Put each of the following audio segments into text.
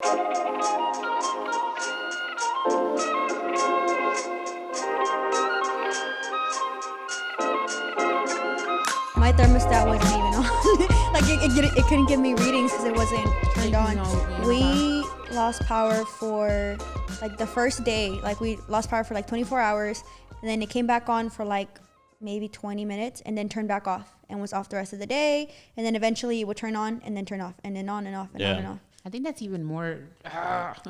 My thermostat wasn't even on. Like it couldn't give me readings because it wasn't turned on. We lost power for like the first day. Like we lost power for like 24 hours, and then it came back on for like maybe 20 minutes, and then turned back off and was off the rest of the day. And then eventually it would turn on and then turn off, and then on and off and on and off. I think that's even more.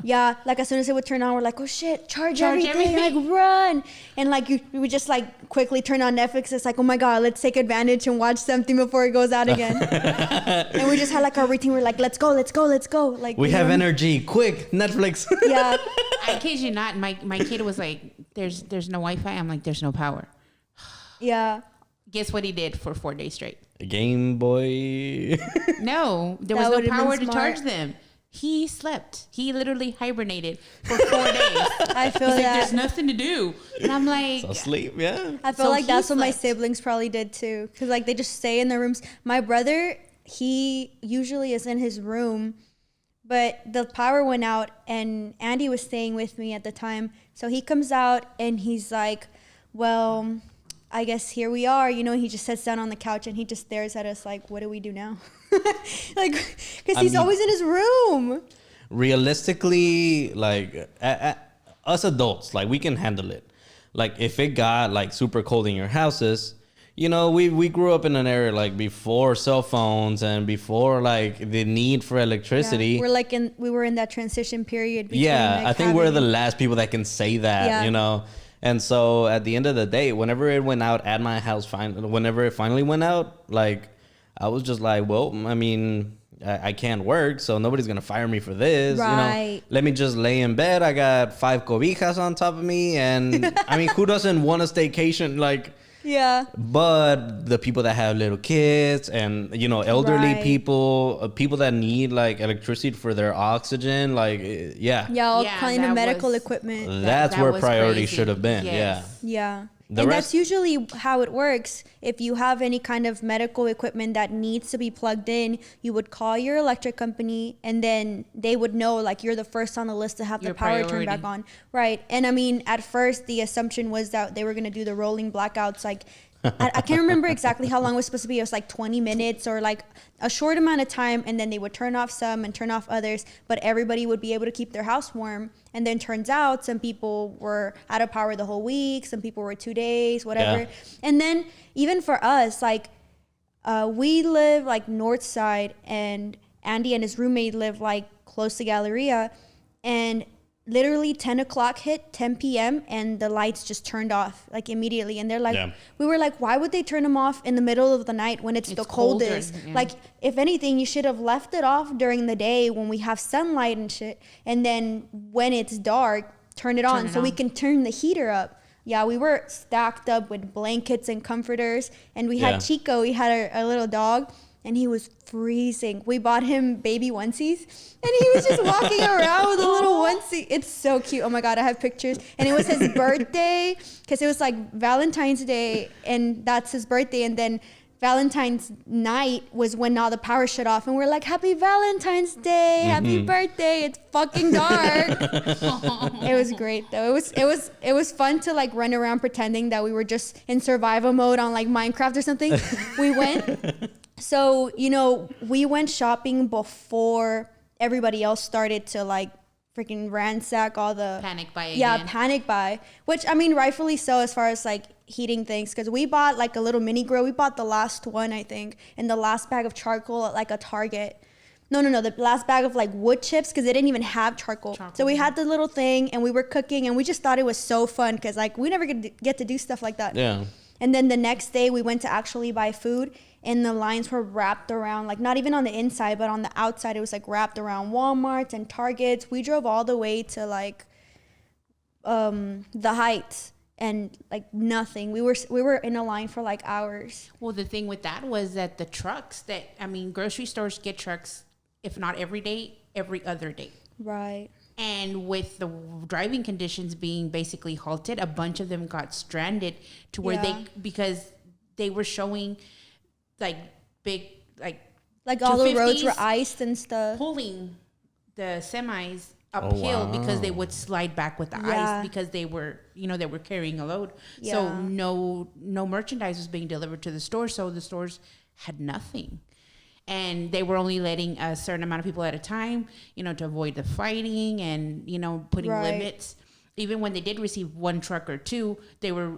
Yeah, like as soon as it would turn on, we're like, oh shit, charge everything, like run. And like we would just like quickly turn on Netflix. It's like, oh my God, let's take advantage and watch something before it goes out again. And we just had like our routine. We're like, let's go. Like we have energy, quick, Netflix. Yeah. I kid you not, my kid was like, there's no Wi-Fi. I'm like, there's no power. Yeah. Guess what he did for 4 days straight? Game Boy. No, there was no power to charge them. He slept. He literally hibernated for 4 days. I feel He's that. like, there's nothing to do. And I'm like... So sleep, yeah. I feel like that's what my siblings probably did too. Because like they just stay in their rooms. My brother, he usually is in his room, but the power went out and Andy was staying with me at the time. So he comes out and he's like, well, I guess here we are. You know, he just sits down on the couch and he just stares at us like, what do we do now? Like, because he's always in his room. Realistically, like us adults, like we can handle it. Like if it got like super cold in your houses, you know, we grew up in an era like before cell phones and before like the need for electricity. Yeah, we were in that transition period. Between, yeah, like, I think we're the last people that can say that, you know. And so at the end of the day, whenever it went out at my house, whenever it finally went out, like I was just like, well, I mean, I can't work, so nobody's gonna fire me for this. Right. You know, let me just lay in bed. I got 5 cobijas on top of me, and I mean, who doesn't want a staycation? Like, yeah. But the people that have little kids and, you know, elderly people, people that need like electricity for their oxygen, like, yeah. Yeah, all kind of medical equipment. That's where priority should have been. Yes. Yeah. The and rest, that's usually how it works. If you have any kind of medical equipment that needs to be plugged in, you would call your electric company and then they would know like you're the first on the list to have the power turned back on. Right. And I mean, at first the assumption was that they were going to do the rolling blackouts. Like I can't remember exactly how long it was supposed to be. It was like 20 minutes or like a short amount of time. And then they would turn off some and turn off others. But everybody would be able to keep their house warm. And then turns out some people were out of power the whole week. Some people were 2 days, whatever. Yeah. And then even for us, like we live like north side and Andy and his roommate live like close to Galleria. And literally 10 o'clock hit, 10 p.m. and the lights just turned off like immediately. And they're like, we were like, why would they turn them off in the middle of the night when it's the coldest? Colder, yeah. Like, if anything, you should have left it off during the day when we have sunlight and shit. And then when it's dark, turn it on so we can turn the heater up. Yeah, we were stacked up with blankets and comforters. And we had Chico, we had our little dog. And he was freezing. We bought him baby onesies. And he was just walking around with a little onesie. It's so cute. Oh my God, I have pictures. And it was his birthday. Because it was like Valentine's Day. And that's his birthday. And then Valentine's night was when all the power shut off. And we're like, happy Valentine's Day. Happy birthday. It's fucking dark. It was great though. It was fun to like run around pretending that we were just in survival mode on like Minecraft or something. We went... So, you know, we went shopping before everybody else started to like freaking ransack all the... Panic buy again. Yeah, panic buy. Which, I mean, rightfully so as far as like heating things. Because we bought like a little mini grill. We bought the last one, I think. And the last bag of charcoal at like a Target. No. The last bag of like wood chips because they didn't even have charcoal. So we had the little thing and we were cooking. And we just thought it was so fun because like we never get to do stuff like that. Yeah. And then the next day we went to actually buy food. And the lines were wrapped around, like not even on the inside, but on the outside, it was like wrapped around Walmarts and Targets. We drove all the way to like the Heights and like nothing. We were in a line for like hours. Well, the thing with that was that the trucks grocery stores get trucks, if not every day, every other day. Right. And with the driving conditions being basically halted, a bunch of them got stranded to where because they were showing like big, like all the roads were iced and stuff. Pulling the semis uphill because they wow. would slide back with the Yeah. ice because they were, they were carrying a load. Yeah. So no merchandise was being delivered to the store. So the stores had nothing. And they were only letting a certain amount of people at a time, to avoid the fighting and, putting Right. limits. Even when they did receive one truck or two, they were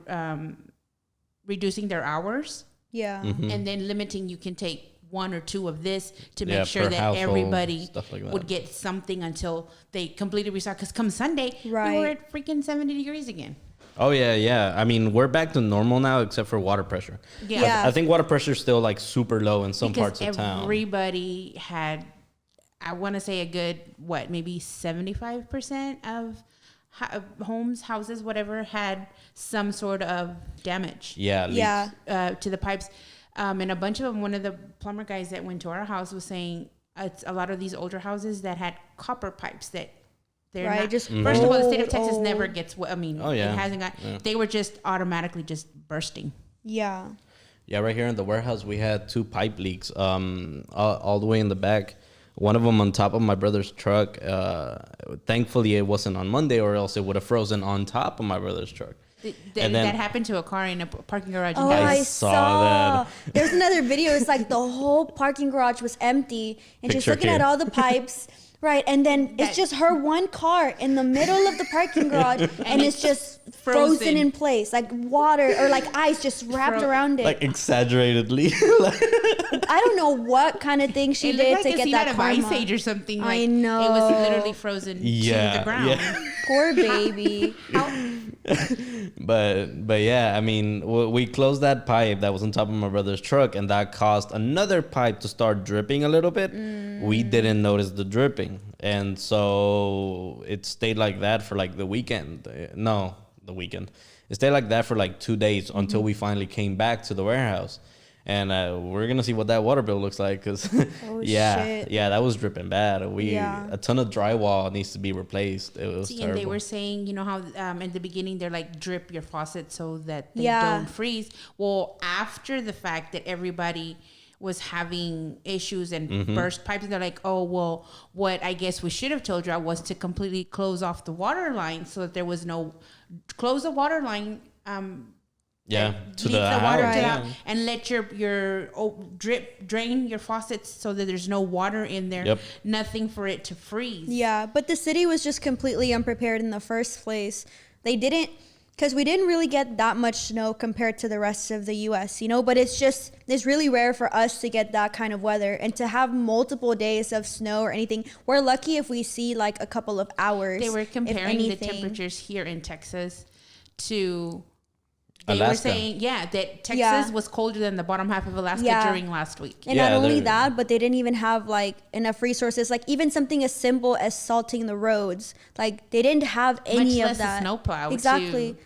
reducing their hours Yeah. and then limiting you can take one or two of this to make Yeah, sure per that household, everybody stuff like that. would get something until they completely restock. Because come Sunday, we Right. were at freaking 70 degrees again. Oh yeah. I mean, we're back to normal now, except for water pressure. Yeah. I think water pressure is still like super low in some Because parts of town. everybody had, I want to say a good, maybe 75% of homes, houses, whatever, had some sort of damage. Yeah. Leaks. Yeah. To the pipes. And a bunch of them, one of the plumber guys that went to our house was saying it's a lot of these older houses that had copper pipes that they're Right, not. just First of all, the state of old, Texas old. never gets. Oh, yeah. It hasn't got. Yeah. They were just automatically just bursting. Yeah. Yeah, right here in the warehouse, we had 2 pipe leaks all the way in the back. One of them on top of my brother's truck. Thankfully, it wasn't on Monday, or else it would have frozen on top of my brother's truck. And then- That happened to a car in a parking garage. Oh, in Dallas. I saw saw. that. There's another video. It's like the whole parking garage was empty, and she's Picture looking at here. all the pipes. Right, and then it's just her one car in the middle of the parking garage, and it's just frozen in place, like water or like ice just wrapped around it. Like exaggeratedly. I don't know what kind of thing she It did looked like to a get scene that out of Ice karma. Age or something. I Like, know. It was literally frozen to Yeah, the ground. yeah. Poor baby. But yeah, I mean, we closed that pipe that was on top of my brother's truck, and that caused another pipe to start dripping a little bit. We didn't notice the dripping, and so it stayed like that for like the weekend. No, the weekend. It stayed like that for like 2 days until we finally came back to the warehouse. And we're gonna see what that water bill looks like, cause Oh, yeah, shit. yeah, that was dripping bad. Yeah. A ton of drywall needs to be replaced. It was See, terrible. and they were saying, how in the beginning they're like drip your faucet so that they Yeah. don't freeze. Well, after the fact that everybody was having issues and burst pipes, they're like, oh, well, what I guess we should have told you was to completely close off the water line so that there was close the water line. Yeah, to leak the water house, to yeah. out and let your drain your faucets so that there's no water in there. Yep. Nothing for it to freeze. Yeah, but the city was just completely unprepared in the first place. They didn't, because we didn't really get that much snow compared to the rest of the U.S., but it's really rare for us to get that kind of weather and to have multiple days of snow or anything. We're lucky if we see like a couple of hours. They were if comparing the anything. temperatures here in Texas to. They Alaska. were saying, that Texas Yeah. was colder than the bottom half of Alaska Yeah. during last week. And Yeah, not only they're- that, but they didn't even have like enough resources. Like even something as simple as salting the roads. Like they didn't have any Much of less a that. snowplow, Exactly. too.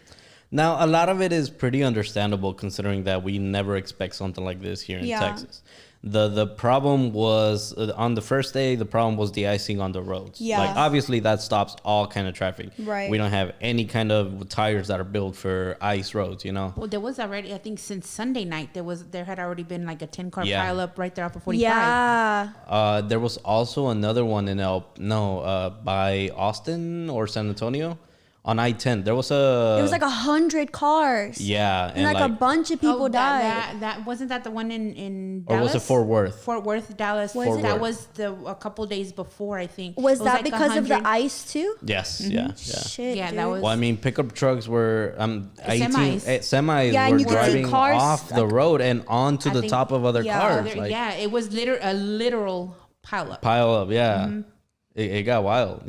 Now, a lot of it is pretty understandable considering that we never expect something like this here in Yeah. Texas. The problem was on the first day. The problem was the icing on the roads. Yeah. Like obviously that stops all kind of traffic. Right. We don't have any kind of tires that are built for ice roads. Well, there was already, I think, since Sunday night, there had already been like a 10-car Yeah. pile up right there off of 45. Yeah. There was also another one in by Austin or San Antonio on I-10. There was It was like 100 cars. yeah, And like a bunch of people died. That wasn't that the one in or Dallas? was it Fort Worth? Fort Worth, Dallas. Was it? That was a couple days before, I think. Was It that like because of the 100 ice too? Yes, yeah. Shit, Yeah, dude. that was- Well, I mean, pickup trucks were 18 Semis. semis Yeah, and were you could see driving cars, off the road and onto I the think- top of other yeah. cars. Like, yeah, it was a literal pile up. pile up, yeah. It got wild,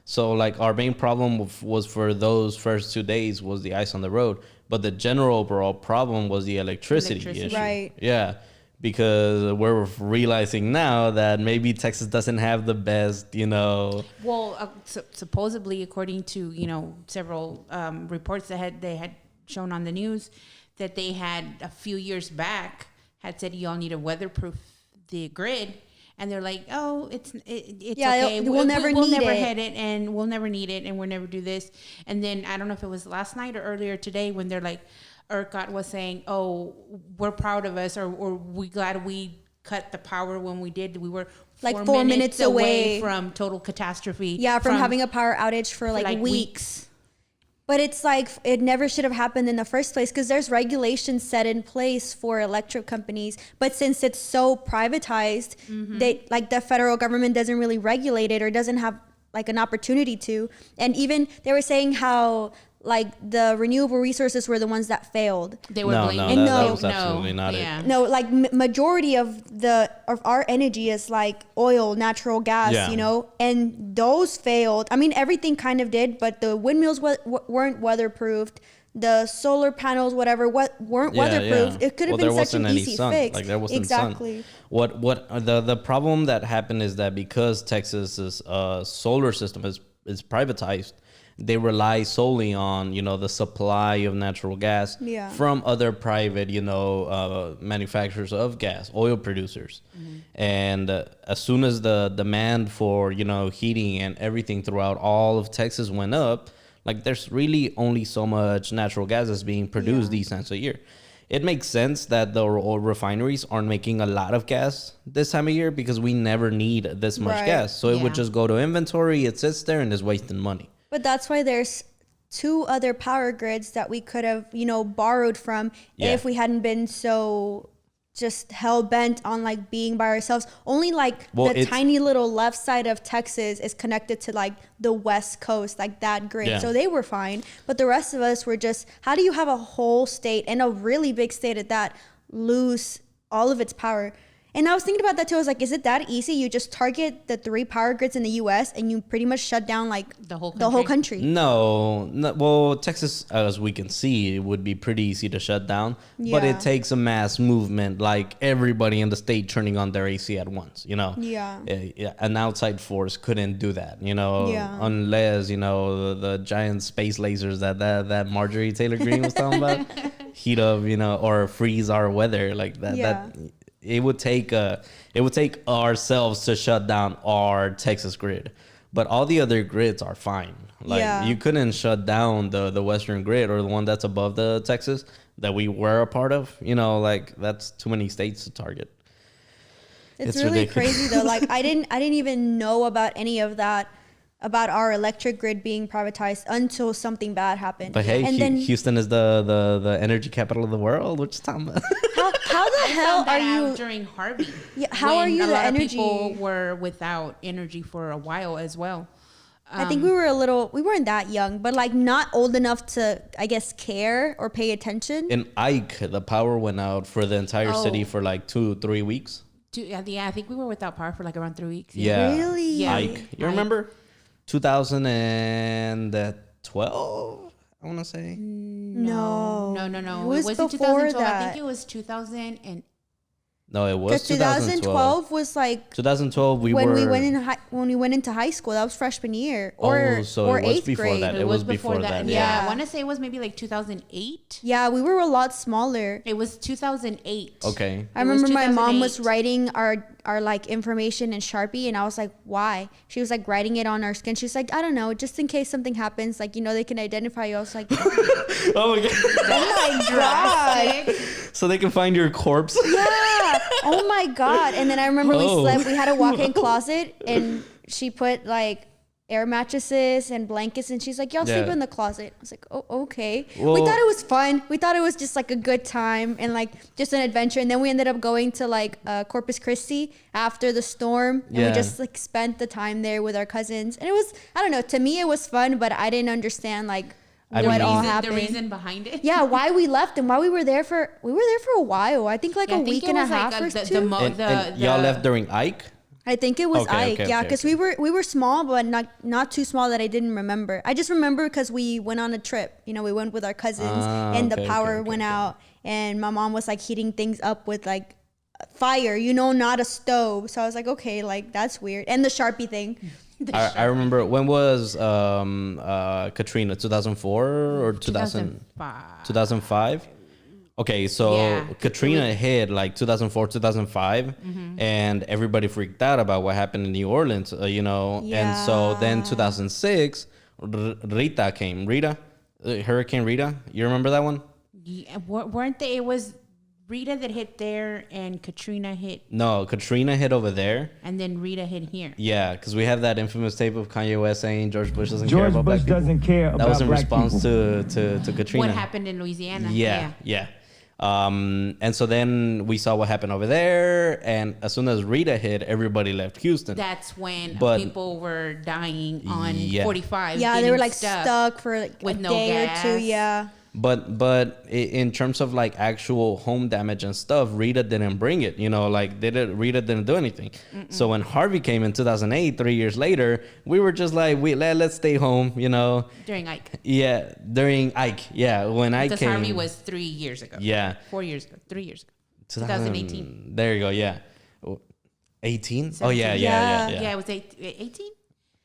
So like our main problem was for those first 2 days was the ice on the road, but the general overall problem was the electricity issue. Right. Yeah, because we're realizing now that maybe Texas doesn't have the best, Well, supposedly, according to several reports that they had shown on the news, that they had a few years back had said y'all need to weatherproof the grid, and they're like, oh, it's Yeah, okay, we'll never we'll need never it. hit it, and we'll never need it, and we'll never do this. And then I don't know if it was last night or earlier today when they're like, ERCOT was saying, oh, we're proud of us, or we glad we cut the power when we did. We were Like 4 minutes away from total catastrophe. Yeah, from having a power outage for like weeks. But it's like it never should have happened in the first place because there's regulations set in place for electric companies. But since it's so privatized, they like the federal government doesn't really regulate it or doesn't have like an opportunity to. And even they were saying how like the renewable resources were the ones that failed. They were No, blaming. that was absolutely not it. No, like majority of our energy is like oil, natural gas, you know, and those failed. I mean, everything kind of did, but the windmills weren't weatherproofed. The solar panels, whatever, weren't weatherproof. It could have been such an easy fix. Like there wasn't exactly. sun. What the problem that happened is that because Texas's solar system is privatized, they rely solely on, you know, the supply of natural gas from other private, you know, manufacturers of gas, oil producers. And as soon as the demand for, you know, heating and everything throughout all of Texas went up, like there's really only so much natural gas that's being produced these times a year. It makes sense that the refineries aren't making a lot of gas this time of year because we never need this much gas. So it would just go to inventory, it sits there and is wasting money. But that's why there's 2 other power grids that we could have, you know, borrowed from if we hadn't been so just hell bent on like being by ourselves. Only like the tiny little left side of Texas is connected to like the West Coast, like that grid. So they were fine. But the rest of us were just, how do you have a whole state and a really big state at that lose all of its power? And I was thinking about that too. I was like, is it that easy? You just target the 3 power grids in the U.S. and you pretty much shut down like the whole country. No, well, Texas, as we can see, it would be pretty easy to shut down. But it takes a mass movement, like everybody in the state turning on their AC at once, you know? An outside force couldn't do that, you know? Unless, you know, the giant space lasers that Marjorie Taylor Greene was talking about heat up, you know, or freeze our weather like that. It would take ourselves to shut down our Texas grid, but all the other grids are fine. Like you couldn't shut down the Western grid or the one that's above the Texas that we were a part of. You know, like that's too many states to target. It's really crazy though. Like I didn't even know about any of that, about our electric grid being privatized until something bad happened. But hey, then Houston is the energy capital of the world. What you talking about? How the hell are you during Harvey? Yeah, how are you? A the lot energy of people were without energy for a while as well. I think we weren't that young, but like not old enough to, I guess, care or pay attention. In Ike, the power went out for the entire city for like 2-3 weeks. I think we were without power for like around 3 weeks. Yeah. Really? Yeah. Ike, you remember? 2012, I want to say. No. It was wasn't before 2012. that. I think it was 2008. No, it was 2012 was like 2012. When we went into high school. That was freshman year or it was 8th before grade. that. It was before that. Yeah, I want to say it was maybe like 2008. Yeah, we were a lot smaller. It was 2008. Okay. I remember my mom was writing our like information in Sharpie, and I was like, why? She was like writing it on our skin. She's like, I don't know, just in case something happens, like, you know, they can identify you. I was like, oh my god. Oh my god. So they can find your corpse. Yeah. Oh my god. And then I remember we had a walk-in closet, and she put like air mattresses and blankets, and she's like, y'all sleep in the closet. I was like, oh, okay. Well, we thought it was fun. We thought it was just like a good time and like just an adventure. And then we ended up going to like Corpus Christi after the storm, and we just like spent the time there with our cousins. And it was, I don't know, to me it was fun, but I didn't understand like what all happened. The reason behind it. Yeah, why we left and why we were there for a while. I think like a week and a half or two. And y'all left during Ike? I think it was Ike, because we were small, but not too small that I didn't remember. I just remember because we went on a trip. You know, we went with our cousins, and the power went out, and my mom was like heating things up with like fire, you know, not a stove. So I was like, okay, like that's weird. And the Sharpie thing. I remember, when was Katrina? 2004 or 2005? Okay, so Katrina hit like 2004, 2005, and everybody freaked out about what happened in New Orleans, you know. And so then 2006, Rita came. Hurricane Rita. You remember that one? Yeah, weren't they? It was Rita that hit there and Katrina hit, No, Katrina hit over there. and then Rita hit here. Yeah, because we have that infamous tape of Kanye West saying George Bush doesn't care George about Bush black people. doesn't care That about was in black response people. to Katrina. What happened in Louisiana? Yeah. And so then we saw what happened over there, and as soon as Rita hit, everybody left Houston. That's when But- people were dying on Yeah. 45. Yeah, they getting were like stuck for like with a no day gas. or two. Yeah. But in terms of like actual home damage and stuff, Rita didn't bring it. Like Rita didn't do anything. So when Harvey came in 2008, 3 years later, we were just like, let's stay home. during Ike. Yeah, during Ike. Yeah, when Ike Because came. Harvey was 3 years ago. Yeah. 4 years ago. 3 years ago. 2018. There you go. Yeah. 18? Oh yeah. Yeah, it was 18?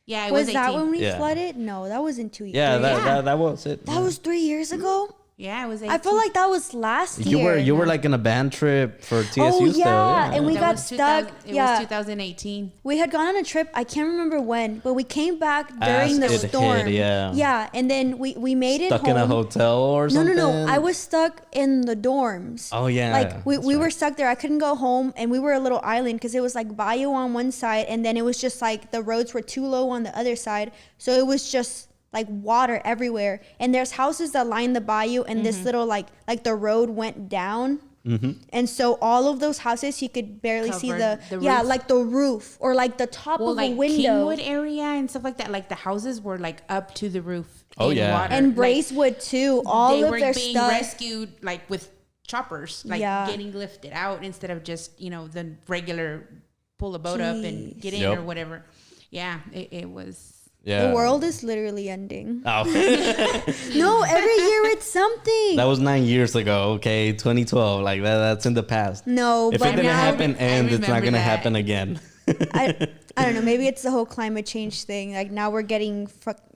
Yeah, it was Was 18. that when we Yeah. flooded? No, that wasn't 2 years. Yeah, Yeah. that was it. That was 3 years ago. Yeah, it was 18. I feel like that was last year. You were like in a band trip for TSU Oh, still. yeah, and we That got was stuck. 2000 It Yeah. was 2018. We had gone on a trip. I can't remember when, but we came back during As the it hit, storm. yeah. Yeah, and then we made it Stuck home. in a hotel or No, something. no. I was stuck in the dorms. Oh, yeah, Like we that's were right. stuck there. I couldn't go home, and we were a little island because it was like bayou on one side, and then it was just like the roads were too low on the other side, so it was just like water everywhere. And there's houses that line the bayou, and this little like the road went down. And so all of those houses, you could barely see Covered the the yeah, roof. like the roof or like the top Well, of like a window. Kingwood area and stuff like that. Like the houses were like up to the roof. Oh, in yeah. water. And Like, Bracewood too. All they of were their being stuff. rescued like with choppers, like Yeah. getting lifted out instead of just the regular pull a boat up and Jeez. get in Yep. or whatever. Yeah, it was. Yeah. The world is literally ending. Oh. No, every year it's something. That was 9 years ago. Okay, 2012. Like that's in the past. No, If but it didn't now happen, and it's not remember gonna that. happen again. I don't know. Maybe it's the whole climate change thing. Like now we're getting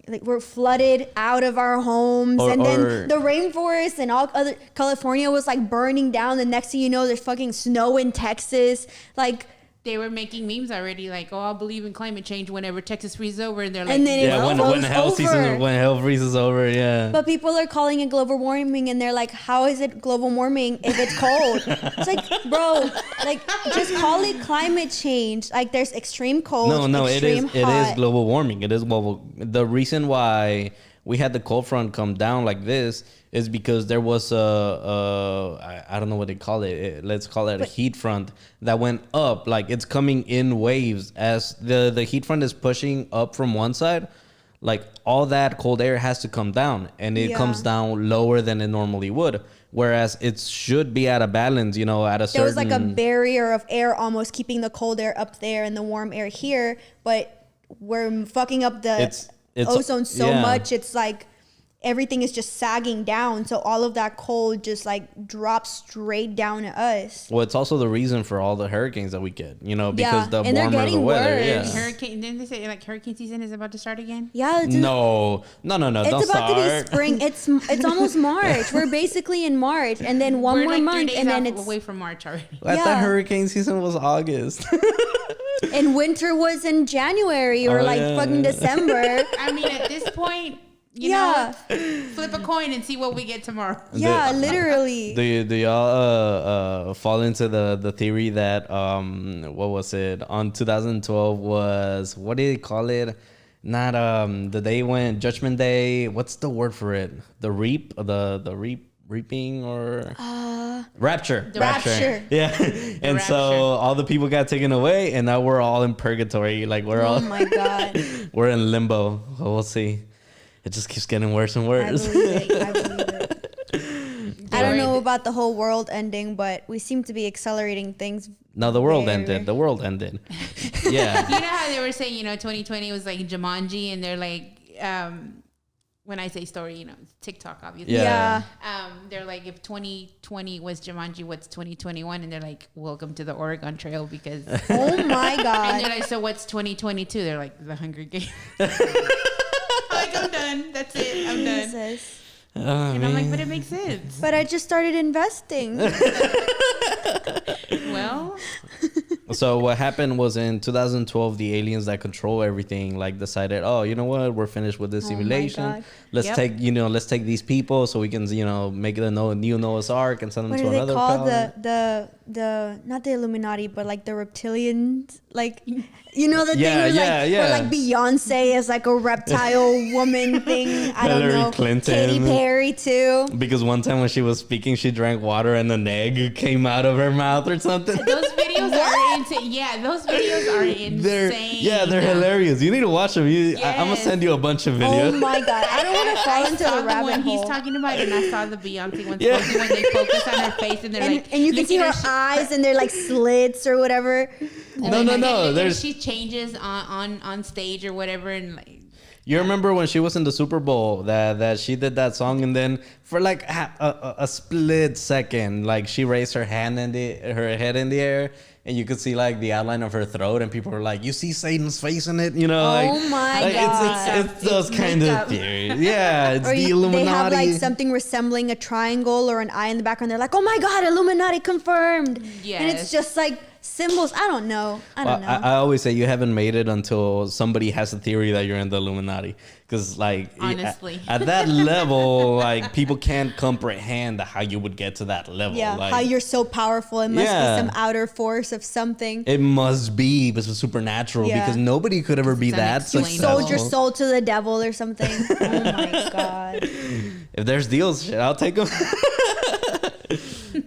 like we're flooded out of our homes, Or- and or- then the rainforest and all other California was like burning down. The next thing you know, there's fucking snow in Texas. Like, They were making memes already, like, "Oh, I'll believe in climate change whenever Texas freezes over," and they're like, And then it Yeah, when froze hell over. season, when hell freezes over. Yeah. but people are calling it global warming, and they're like, "How is it global warming if it's cold?" It's like, bro, like just call it climate change. Like there's extreme cold. No, it is extreme hot. global warming. It is global. The reason why we had the cold front come down like this is because there was I don't know what they call it. Let's call it a heat front that went up. Like it's coming in waves as the heat front is pushing up from one side. Like all that cold air has to come down, and it Yeah. comes down lower than it normally would. Whereas it should be at a balance, at a certain. There was like a barrier of air almost keeping the cold air up there and the warm air here, but we're fucking up the It's- ozone so yeah. much. It's like everything is just sagging down, so all of that cold just like drops straight down to us. Well, it's also the reason for all the hurricanes that we get, because the and they're warmer the getting weather. worse. Yeah. hurricane. Didn't they say like hurricane season is about to start again? Yeah, it's No. Don't It's about to be start. spring. It's almost March. We're basically in March, and then one We're more like 3 month, days and then off it's away from March already. I thought Yeah. hurricane season was August. and winter was in January or Oh, like yeah. fucking December. I mean, at this point, you Yeah. know, flip a coin and see what we get tomorrow. Yeah, literally. Do y'all fall into the theory that what was it on 2012 was, what did they call it? Not the day when Judgment Day. What's the word for it? The reaping or rapture. The rapture. Yeah, and so rapture. all the people got taken away, and now we're all in purgatory. Like we're Oh all my god. we're in limbo. Well, we'll see. It just keeps getting worse and I worse. believe it. I believe it. I don't know about the whole world ending, but we seem to be accelerating things. No, the world Very- ended. The world ended. Yeah. You know how they were saying, 2020 was like Jumanji, and they're like, when I say story, it's TikTok, obviously. Yeah. They're like, if 2020 was Jumanji, what's 2021? And they're like, welcome to the Oregon Trail, because. Oh my And god. they're like, so what's 2022? They're like, the Hunger Games. Like, I'm done. That's it. I'm done. Jesus. Oh, And I'm like, man. but it makes sense. But I just started investing. Well, So what happened was in 2012, the aliens that control everything like decided, oh, you know what, we're finished with this Oh my simulation. God. Let's take these people so we can make the new Noah's Ark and send them What to do they another call planet. the not the Illuminati, but like the reptilians, like you know the Yeah, thing yeah, where yeah. like Beyonce is like a reptile woman thing. I don't Hillary know. Clinton. Katy Perry too. Because one time when she was speaking, she drank water and an egg came out of her mouth or something. Those videos are insane. Yeah, those videos are insane. They're hilarious. You need to watch them. I'm gonna Yes. send you a bunch of Oh videos. my god! I don't want to fall into saw the rabbit one hole. he's talking about, and I saw the Beyonce one. Yeah. Yeah. When they focus on her face, and they're like, and you can look see at her sh- eyes and they're like slits or whatever. No. and There's. she changes on stage or whatever, and like You remember when she was in the Super Bowl that she did that song, and then for like a split second, like she raised her head in the air, and you could see like the outline of her throat, and people were like, "You see Satan's face in it?" You know? Oh my God. It's those kind of makeup. theories. Yeah, it's Or the they Illuminati. have like something resembling a triangle or an eye in the background. They're like, "Oh my God, Illuminati confirmed!" And it's Yes. just like symbols. I don't know. I don't know. I always say you haven't made it until somebody has a theory that you're in the Illuminati. Because, like, Honestly. at that level, like, people can't comprehend how you would get to that level. Yeah, like, how you're so powerful. It must Yeah. be some outer force of something. It must be supernatural Yeah. because nobody could ever be It's that unexplainable. successful. Sold your soul to the devil or something. Oh my God. If there's deals, shit, I'll take them.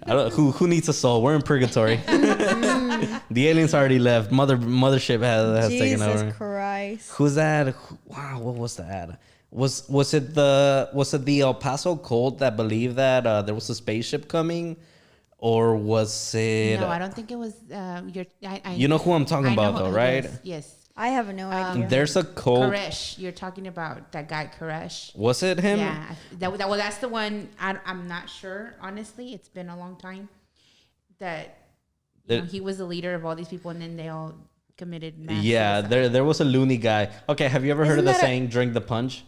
I don't. Who needs a soul? We're in purgatory. The aliens already left. Mothership has taken over. Jesus Christ. Who's that? Wow, what was that? Was it the El Paso cult that believed that there was a spaceship coming, or was it? no, I don't think it was. You know who I'm talking I know about, though, who- right? Yes. I have no idea. There's a cult. Koresh. You're talking about that guy Koresh. Was it him? Yeah, that's the one. I'm not sure, honestly. It's been a long time that he was the leader of all these people, and then they all committed mass Yeah, suicide. there was a loony guy. Okay, have you ever heard of Isn't the that a- saying "drink the punch"?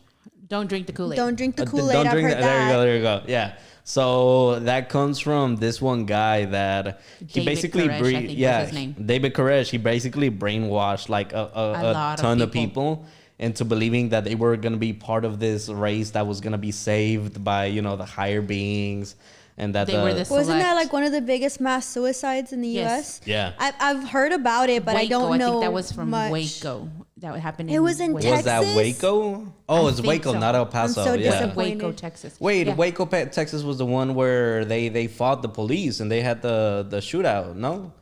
Don't drink the Kool-Aid. Don't drink the D- Kool-Aid. I've heard that. that. There you go. Yeah. So that comes from this one guy that he David basically Koresh, I think was his name. David Koresh. He basically brainwashed like a lot of ton of people. people into believing that they were gonna be part of this race that was gonna be saved by the higher beings, and that They were the Wasn't that select- like one of the biggest mass suicides in the Yes. U.S.? Yeah. I've heard about it, but I Waco. don't know. I think that was from much. Waco. That happened. It was in Waco. was that Texas? Waco? Oh, I it's think Waco, so. not El Paso. so yeah. disappointed. Waco, Texas. Wait, Yeah. Waco, Texas was the one where they fought the police and they had the shootout. No.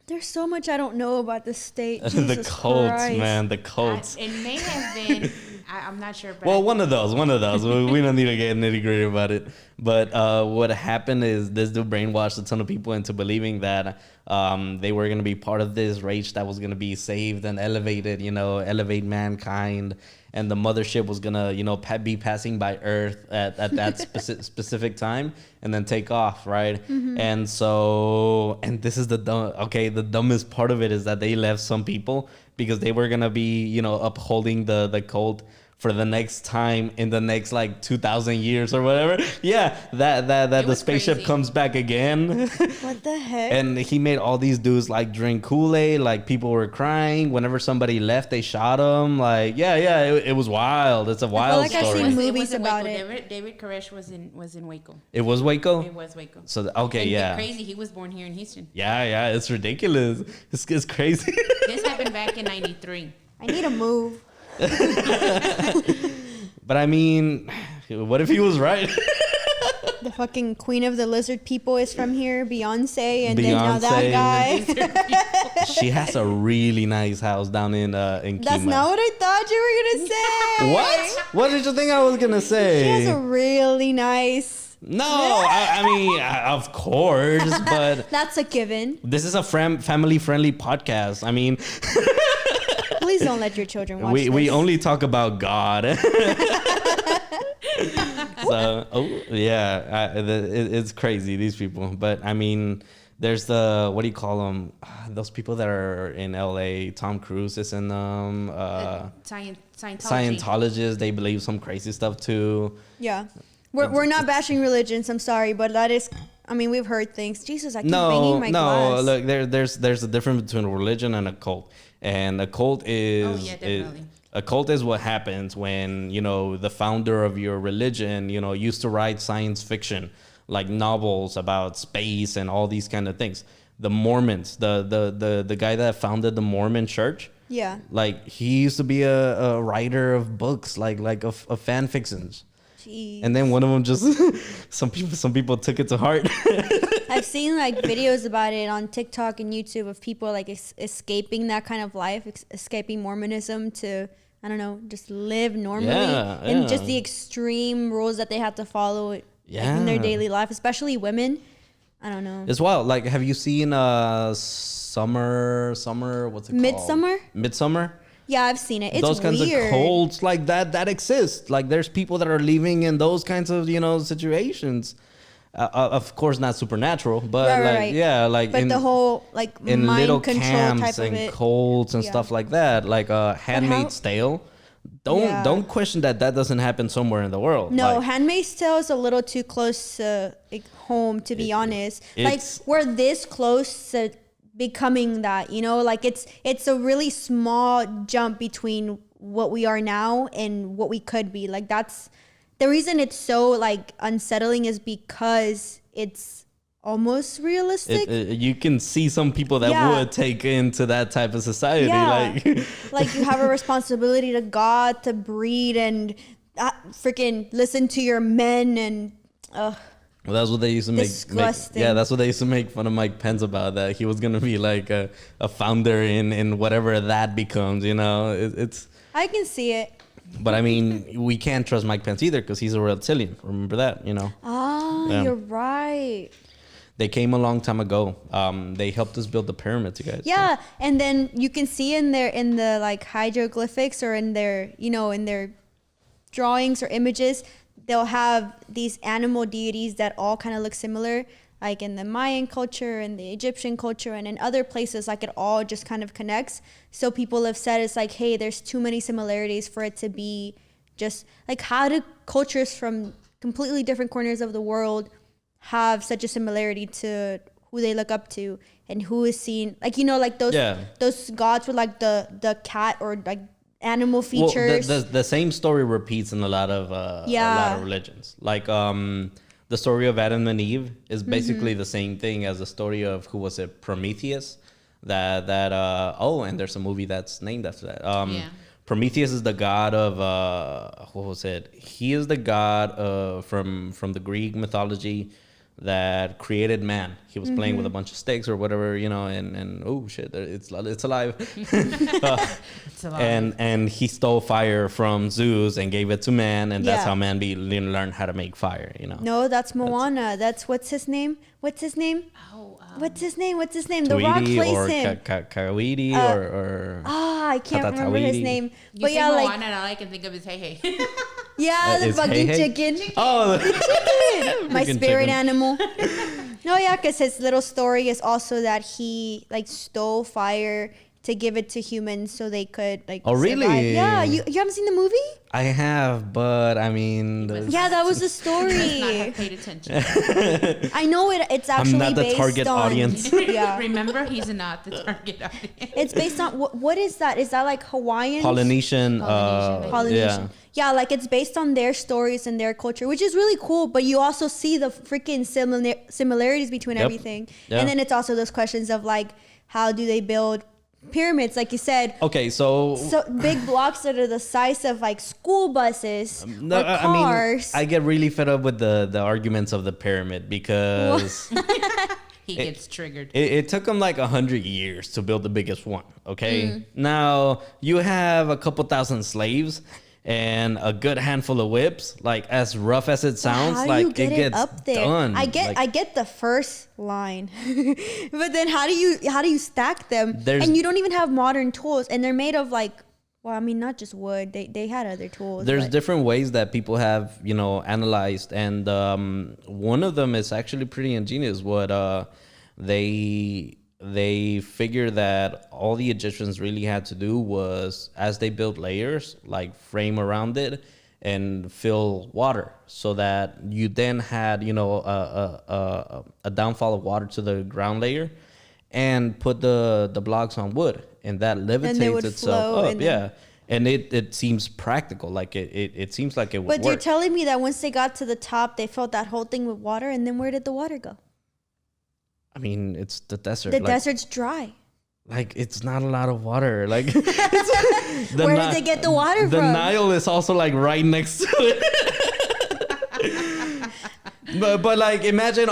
There's so much I don't know about the state. The Jesus cults, Christ. man, the cults. It may have been. I'm not sure. But Well, one of those. We don't need to get nitty gritty about it. But what happened is this dude brainwashed a ton of people into believing that they were going to be part of this race that was going to be saved and elevated, elevate mankind. And the mothership was going to, be passing by Earth at that specific time and then take off, right? And this is the dumbest part of it is that they left some people because they were going to be, upholding the cult for the next time in the next like 2,000 years or whatever. Yeah, that the was spaceship crazy. comes back again. What the heck? And he made all these dudes like drink Kool-Aid, like people were crying. Whenever somebody left, they shot them. Like, it was wild. It's a wild like I've story. seen It was movies in about Waco. it. David Koresh was in Waco. It was Waco? It was Waco. So, And crazy. He was born here in Houston. Yeah, it's ridiculous. It's crazy. This happened back in '93. I need to move. But I mean, what if he was right? The fucking queen of the lizard people is from here, Beyonce, and then now that guy. She has a really nice house down in Kima. That's not what I thought you were gonna say. What? What did you think I was gonna say? She has a really nice. No, I mean, of course, but That's a given. this is a family-friendly podcast. I mean, Please don't let your children watch we this. only talk about God. So, it's crazy, these people. But I mean, there's what do you call them? Those people that are in LA. Tom Cruise is in them. Scientology. Scientologists, they believe some crazy stuff too. Yeah. We're not bashing religions. I'm sorry, but that is I mean, we've heard things. Jesus, I keep No, banging my no. glass. Look, there's a difference between a religion and a cult, and a cult is yeah, definitely. a cult is what happens when the founder of your religion used to write science fiction like novels about space and all these kind of things. The Mormons, the guy that founded the Mormon Church. Yeah. Like he used to be a writer of books, like of fan fictions. Jeez. And then one of them just some people took it to heart. I've seen like videos about it on TikTok and YouTube of people like escaping that kind of life, escaping Mormonism to, I don't know, just live normally, and just the extreme rules that they have to follow in their daily life, especially women. I don't know. As well, like, have you seen Summer? What's it called? Midsummer. Yeah, I've seen it. It's those kinds weird. of cults like that exist. Like, there's people that are living in those kinds of situations. Of course, not supernatural, but right. yeah, like but the whole like in mind little control camps type of and it. cults and Yeah. stuff like that. Like Handmaid's Tale. Don't question that doesn't happen somewhere in the world. No, Like, Handmaid's Tale is a little too close to home, to be honest. Like it's- we're this close to becoming that, like it's a really small jump between what we are now and what we could be. Like that's the reason it's so like unsettling, is because it's almost realistic. you can see some people that Yeah. would take into that type of society. Yeah. Like, Like you have a responsibility to God to breed and freaking listen to your men and well, that's what they used to Disgusting. that's what they used to make fun of Mike Pence about, that he was gonna be like a founder in whatever that becomes. It's. I can see it. But I mean, we can't trust Mike Pence either because he's a reptilian. Remember that, Yeah. You're right. They came a long time ago. They helped us build the pyramids, you guys. Yeah, and then you can see in the like hieroglyphics or in their in their drawings or images, they'll have these animal deities that all kind of look similar, like in the Mayan culture and the Egyptian culture and in other places. Like it all just kind of connects. So people have said it's like, hey, there's too many similarities for it to be just like, how do cultures from completely different corners of the world have such a similarity to who they look up to and who is seen, like like those gods with like the cat or like animal features. Well, the same story repeats in a lot of religions. Like the story of Adam and Eve is basically the same thing as the story of, who was it, Prometheus. And there's a movie that's named after that. Prometheus is the god of what was it? He is the god from the Greek mythology that created man. He was playing with a bunch of sticks or whatever, and oh shit, it's alive. It's alive. And he stole fire from Zeus and gave it to man, and that's Yeah. how man learned how to make fire. No, that's Moana. That's what's his name? What's his name? Oh, What's his name? The Rock Tweety plays or him. Kawiti or I can't remember his Katatawiti. name. You But say yeah, Moana, like and all I can think of is Hey Hey. the is fucking Hey Hey? chicken. Oh, My Freaking spirit chicken. animal. No, yeah, because his little story is also that he like stole fire to give it to humans so they could like. Oh, survive. really? Yeah, you haven't seen the movie? I have, but I mean, Yeah, that was the Must not story. have paid attention. I know it's actually not the based target on, audience. Yeah, Remember, he's not the target audience. it's based on what is that? Is that like Hawaiian? Polynesian. Polynesian. Yeah, like it's based on their stories and their culture, which is really cool. But you also see the freaking similarities between Yep. everything. Yeah. And then it's also those questions of like, how do they build pyramids? Like you said, Okay, so big blocks that are the size of like school buses no, or cars. I get really fed up with the arguments of the pyramid because He gets triggered. it took them like 100 years to build the biggest one. Okay, Mm. now you have a couple thousand slaves and a good handful of whips. Like, as rough as it sounds, how do like you get it gets up there? done. I get the first line, but then how do you stack them? There's- And you don't even have modern tools, and they're made of like, well, I mean, not just wood. They had other tools. There's but- different ways that people have, analyzed, and one of them is actually pretty ingenious. What they figure that all the Egyptians really had to do was, as they built layers, like frame around it, and fill water, so that you then had, you know, a downfall of water to the ground layer, and put the blocks on wood, and that levitates itself up. Yeah. And it seems practical. Like it seems like it would But work. you're telling me that once they got to the top, they filled that whole thing with water, and then where did the water go? I mean, it's the desert. The desert's dry. Like, it's not a lot of water. Like, Where did they get the water the from? Nile is also like right next to it. But like, imagine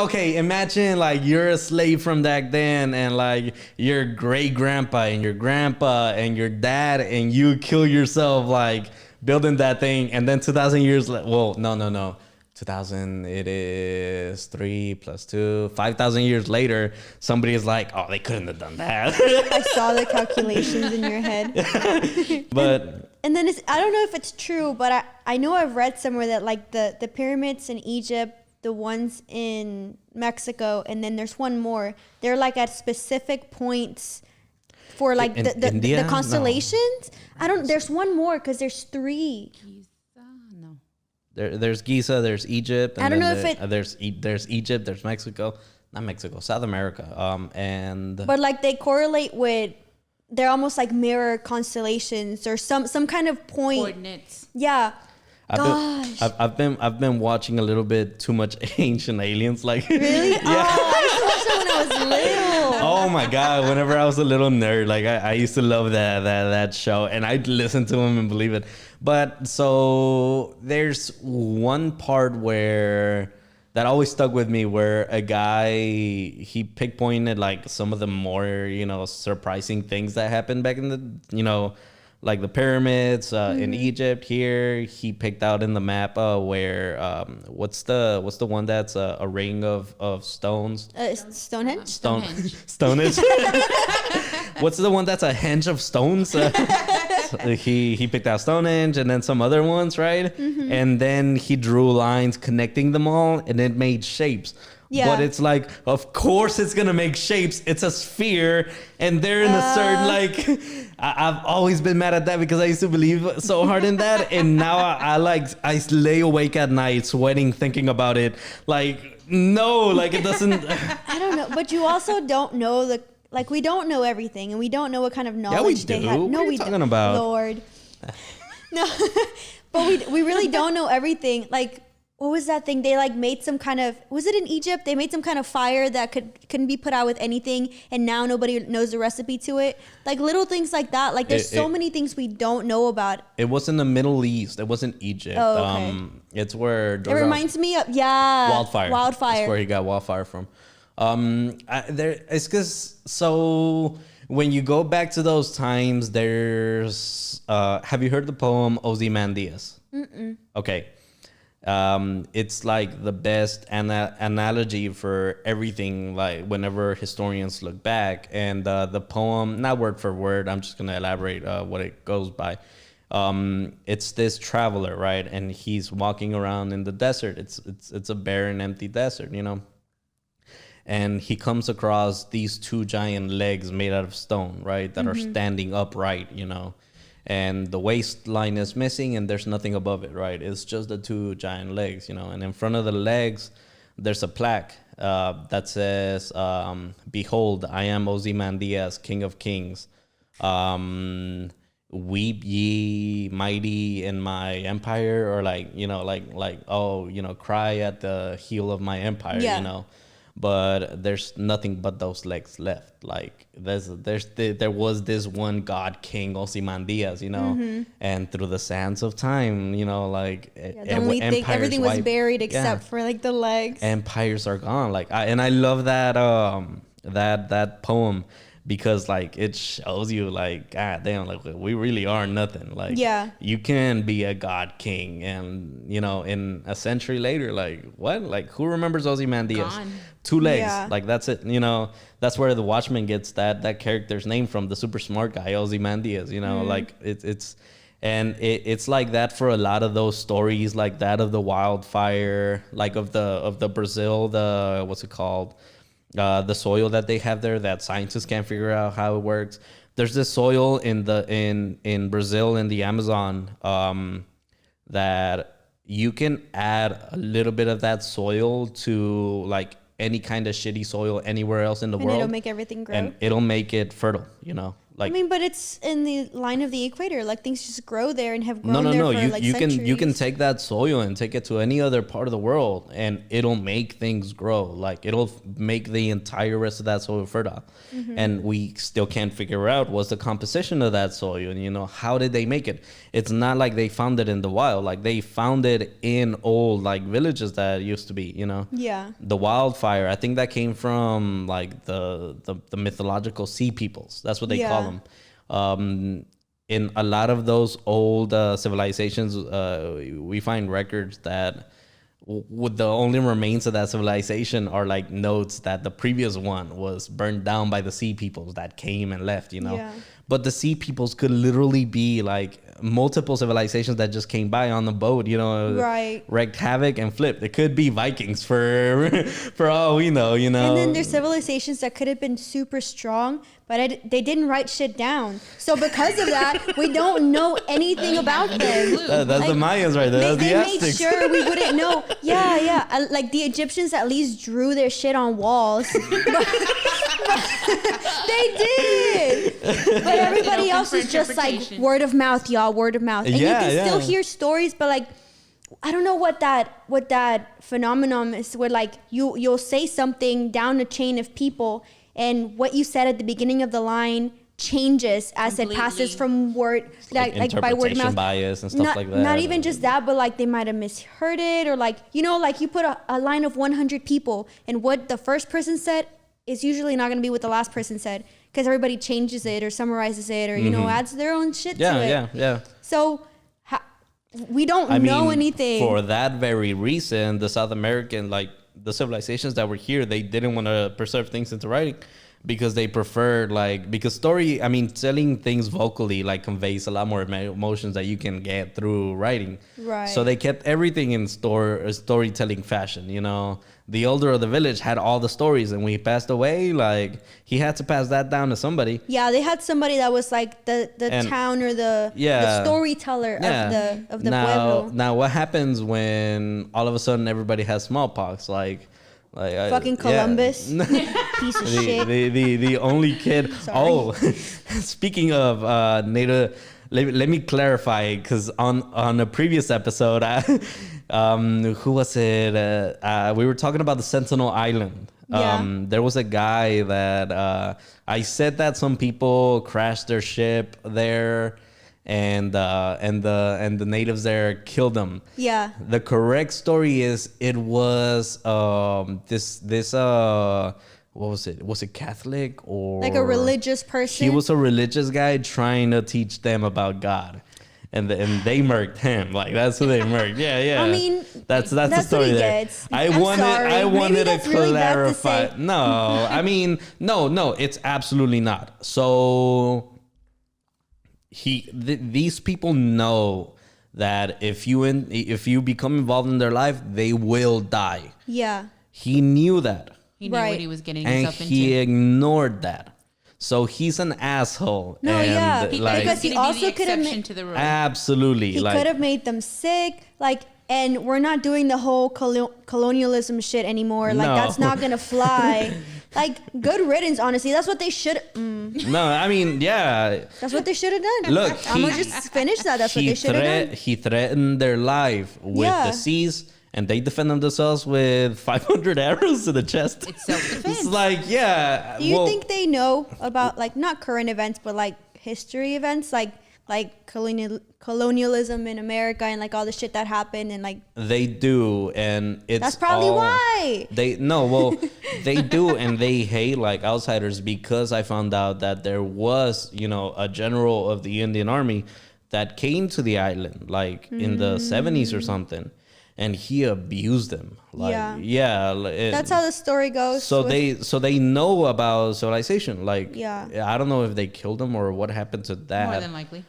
like you're a slave from back then, and like your great grandpa and your grandpa and your dad, and you kill yourself like building that thing, and then 2,000 years well, no 2000, it is 3 + 2, 5,000 years later, somebody is like, oh, they couldn't have done that. I saw the calculations in your head. But And then I don't know if it's true, but I know I've read somewhere that like the pyramids in Egypt, the ones in Mexico, and then there's one more. They're like at specific points for like the constellations. No. There's one more because there's 3. No. There's Giza, there's Egypt. And I don't know if there's Egypt, there's Mexico, not Mexico, South America. But like they correlate with, they're almost like mirror constellations or some kind of point. Coordinates. Yeah. I've been watching a little bit too much Ancient Aliens. Like, really? Yeah. Oh, I used to watch that when I was little. Oh my god! Whenever I was a little nerd, like I used to love that show, and I'd listen to him and believe it. But so there's one part where that always stuck with me, where a guy, he pinpointed like some of the more, you know, surprising things that happened back in the, you know, like the pyramids in Egypt. Here he picked out in the map where what's the one that's a ring of stones? Stonehenge. Stonehenge. What's the one that's a henge of stones? He picked out Stonehenge and then some other ones, right? Mm-hmm. And then he drew lines connecting them all, and it made shapes. Yeah. But it's like, of course it's gonna make shapes. It's a sphere, and they're in a certain, like, I've always been mad at that because I used to believe so hard in that, and now I lay awake at night sweating thinking about it. Like, no, like it doesn't. I don't know, but you also don't know we don't know everything, and we don't know what kind of knowledge they had. No, what are you talking about? Lord. No, but we really don't know everything. Like, what was that thing? They like made some kind of, was it in Egypt? They made some kind of fire that couldn't be put out with anything, and now nobody knows the recipe to it. Like little things like that. Like there's so many things we don't know about. It was in the Middle East. It wasn't Egypt. Oh, okay. It's where it reminds me of Wildfire. That's where he got Wildfire from. It's because, so when you go back to those times, there's have you heard the poem Ozymandias? Mm-mm. Okay. It's like the best analogy for everything, like whenever historians look back. And the poem, not word for word, I'm just gonna elaborate what it goes by. It's this traveler, right? And he's walking around in the desert. It's a barren, empty desert, you know. And he comes across these 2 giant legs made out of stone, right? That are standing upright, you know. And the waistline is missing, and there's nothing above it, right? It's just the 2 giant legs, you know. And in front of the legs, there's a plaque that says, "Behold, I am Ozymandias, King of Kings. Weep ye mighty in my empire," or like, you know, like oh, you know, cry at the heel of my empire, you know. But there's nothing but those legs left. Like there was this one god king, Ozymandias, you know, and through the sands of time, you know, like everything was buried except for like the legs. Empires are gone. Like I love that that poem, because like it shows you like, god damn, like we really are nothing. Like you can be a god king, and you know, in a century later, like what? Like who remembers Ozymandias? Gone. 2 legs, like that's it. You know, that's where the Watchmen gets that character's name from, the super smart guy Ozymandias. You know, like it's like that for a lot of those stories, like that of the wildfire, like of the Brazil, the what's it called? The soil that they have there that scientists can't figure out how it works. There's this soil in Brazil, in the Amazon, that you can add a little bit of that soil to like any kind of shitty soil anywhere else in the world, it'll make everything grow. and it'll make it fertile. You know, like I mean, but it's in the line of the equator. Like things just grow there and have grown no. there for You like you centuries. can take that soil and take it to any other part of the world, and it'll make things grow. Like it'll make the entire rest of that soil fertile. Mm-hmm. And we still can't figure out what's the composition of that soil. And you know, how did they make it? It's not like they found it in the wild. Like they found it in old like villages that used to be. You know. Yeah. The wildfire, I think that came from like the mythological sea peoples. That's what they call Yeah. them. In a lot of those old civilizations, we find records that with the only remains of that civilization are like notes that the previous one was burned down by the sea peoples that came and left, you know. Yeah. But the sea peoples could literally be like multiple civilizations that just came by on the boat, you know, Right. wreaked havoc and flipped. It could be Vikings for for all we know, you know. And then there's civilizations that could have been super strong, but they didn't write shit down. So because of that, we don't know anything about them. That's the Mayans right there. That's They the made Aztecs. sure we wouldn't know. Yeah. Like the Egyptians at least drew their shit on walls. They did. But everybody Open else for is just like interpretation. word of mouth, y'all, word of mouth. And you Yeah, can still yeah. hear stories, but like I don't know what that phenomenon is where like you'll say something down a chain of people and what you said at the beginning of the line changes as it passes Completely. from word like by word of interpretation mouth bias and stuff like that. Not even just that, but like they might have misheard it, or like you know, like you put a line of 100 people, and what the first person said is usually not going to be what the last person said because everybody changes it or summarizes it or you know adds their own shit to it. Yeah. So we don't know anything. For that very reason, the South American, like the civilizations that were here, they didn't want to preserve things into writing because they preferred because telling things vocally like conveys a lot more emotions that you can get through writing. Right. So they kept everything in storytelling fashion, you know. The older of the village had all the stories, and when he passed away, like he had to pass that down to somebody. Yeah, they had somebody that was like the And- town or the storyteller of the pueblo. Now, what happens when all of a sudden everybody has smallpox? Fucking Columbus. Piece of shit. The only kid. Sorry. Oh, speaking of native, let me clarify because on a previous episode, who was it? We were talking about the Sentinel Island. Yeah. There was a guy that I said that some people crashed their ship there, and the natives there killed them. Yeah. The correct story is it was this what was it? Was it Catholic or Like a religious person. He was a religious guy trying to teach them about God. And they murked him. Like that's who they murked. Yeah. I mean, that's the that's what story he there. gets. I I'm wanted sorry. Maybe to that's really bad to clarify. say. No, I mean, no, it's absolutely not. So these people know that if you become involved in their life, they will die. Yeah. He knew that. He knew Right. what he was getting And himself he into. ignored that. So he's an asshole. No, and yeah, Because because he he also also could have exception to the rule. absolutely He could have made them sick. Like, and we're not doing the whole colonialism shit anymore. Like, No. that's not gonna fly. Like, good riddance. Honestly, that's what they should. No, I mean, yeah. That's what they should have done. Look, I'm gonna just finish that. That's what they should have done. He threatened their life with Yeah. the seas, and they defended themselves with 500 arrows to the chest. It's self-defense. It's like, yeah. Do you think they know about like not current events, but like history events, like colonialism in America and like all the shit that happened and like They do, and it's that's probably all- why. They do, and they hate like outsiders because I found out that there was, a general of the Indian Army that came to the island like in the 70s or something, and he abused them. Like, That's how the story goes. So with- they know about civilization. Like, Yeah. I don't know if they killed him or what happened to that. More than likely.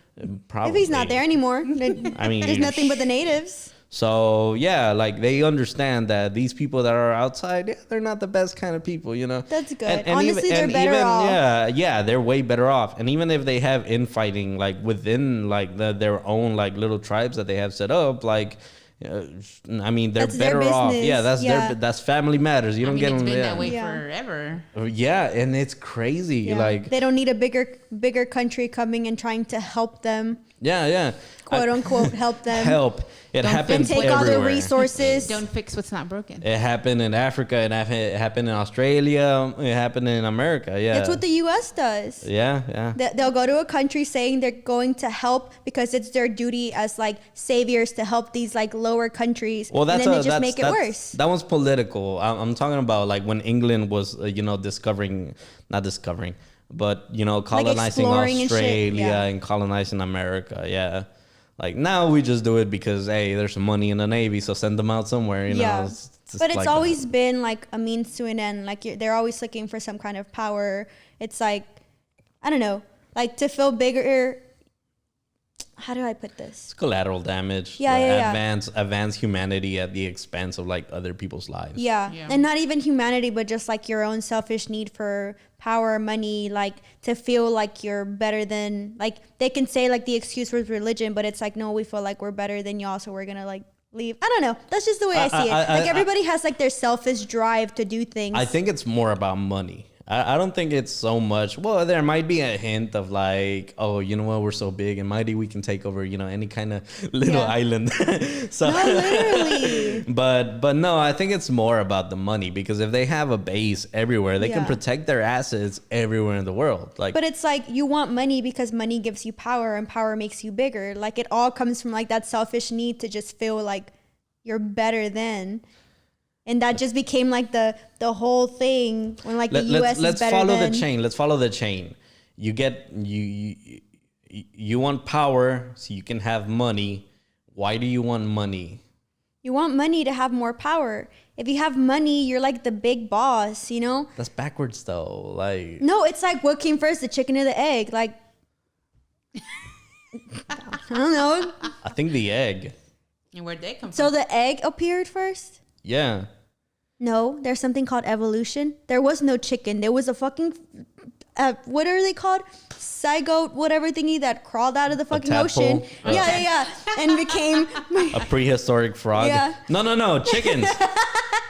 Probably. if he's not there anymore, then I mean, there's nothing but the natives. So yeah, like they understand that these people that are outside, yeah, they're not the best kind of people, you know. That's good. Honestly, they're better off. Yeah, they're way better off. And even if they have infighting, like within like their own like little tribes that they have set up, like. I mean, they're That's their better off. business. Yeah, Yeah. that's family matters. You don't get it's them. been Yeah. that way Yeah. forever. Yeah, and it's crazy. Yeah. Like, they don't need a bigger country coming and trying to help them, yeah. quote unquote, help them. Help. It Don't happens Take all their everywhere. resources. Don't fix what's not broken. It happened in Africa. It happened in Australia. It happened in America. Yeah. That's what the U.S. does. Yeah. They'll go to a country saying they're going to help because it's their duty as like saviors to help these like lower countries. Well, and then they just make it worse. That one's political. I'm talking about like when England was, not discovering, but colonizing exploring and shit, Australia yeah. and colonizing America. Yeah. Like now we just do it because hey, there's some money in the Navy, so send them out somewhere. Yeah. It's just But it's like always been like a means to an end. Like they're always looking for some kind of power. It's like, I don't know, like to feel bigger. How do I put this? It's collateral damage. Yeah, like, yeah, yeah. Advance humanity at the expense of like other people's lives. Yeah. Yeah. And not even humanity, but just like your own selfish need for power, money, like to feel like you're better than, like they can say like the excuse was religion, but it's like, no, we feel like we're better than y'all, so we're going to like leave. I don't know. That's just the way I see it. Like everybody has like their selfish drive to do things. I think it's more about money. I don't think it's so much. Well, there might be a hint of like, oh, you know what? We're so big and mighty, we can take over, any kind of little Yeah. island. So, No, literally. but no, I think it's more about the money because if they have a base everywhere, they can Yeah. protect their assets everywhere in the world. Like, But it's like you want money because money gives you power and power makes you bigger. Like it all comes from like that selfish need to just feel like you're better than. And that just became like the whole thing when like the US let's is better follow than. the chain. Let's follow the chain. You get you want power so you can have money. Why do you want money? You want money to have more power. If you have money, you're like the big boss, you know? That's backwards though. Like No, it's like what came first, the chicken or the egg? Like, I don't know. I think the egg. And where'd they come So from? the egg appeared first? Yeah. No, there's something called evolution. There was no chicken. There was a fucking, what are they called? Zygote, whatever thingy that crawled out of the fucking ocean. tadpole? Yeah. And became, A prehistoric frog. Yeah. No, chickens.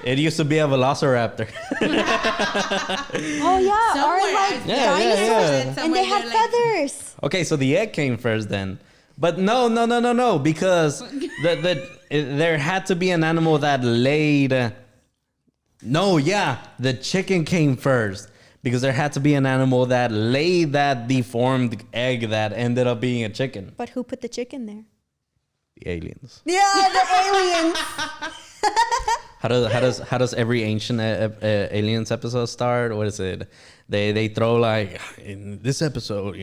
It used to be a velociraptor. oh yeah, Somewhere or like I- Yeah, dinosaurs. yeah. And they had Somewhere they're like- feathers. Okay, so the egg came first then. But no, because there had to be an animal that laid. The chicken came first because there had to be an animal that laid that deformed egg that ended up being a chicken. But who put the chicken there? The aliens. Yeah, the aliens. How does every ancient aliens episode start? What is it? They throw like in this episode,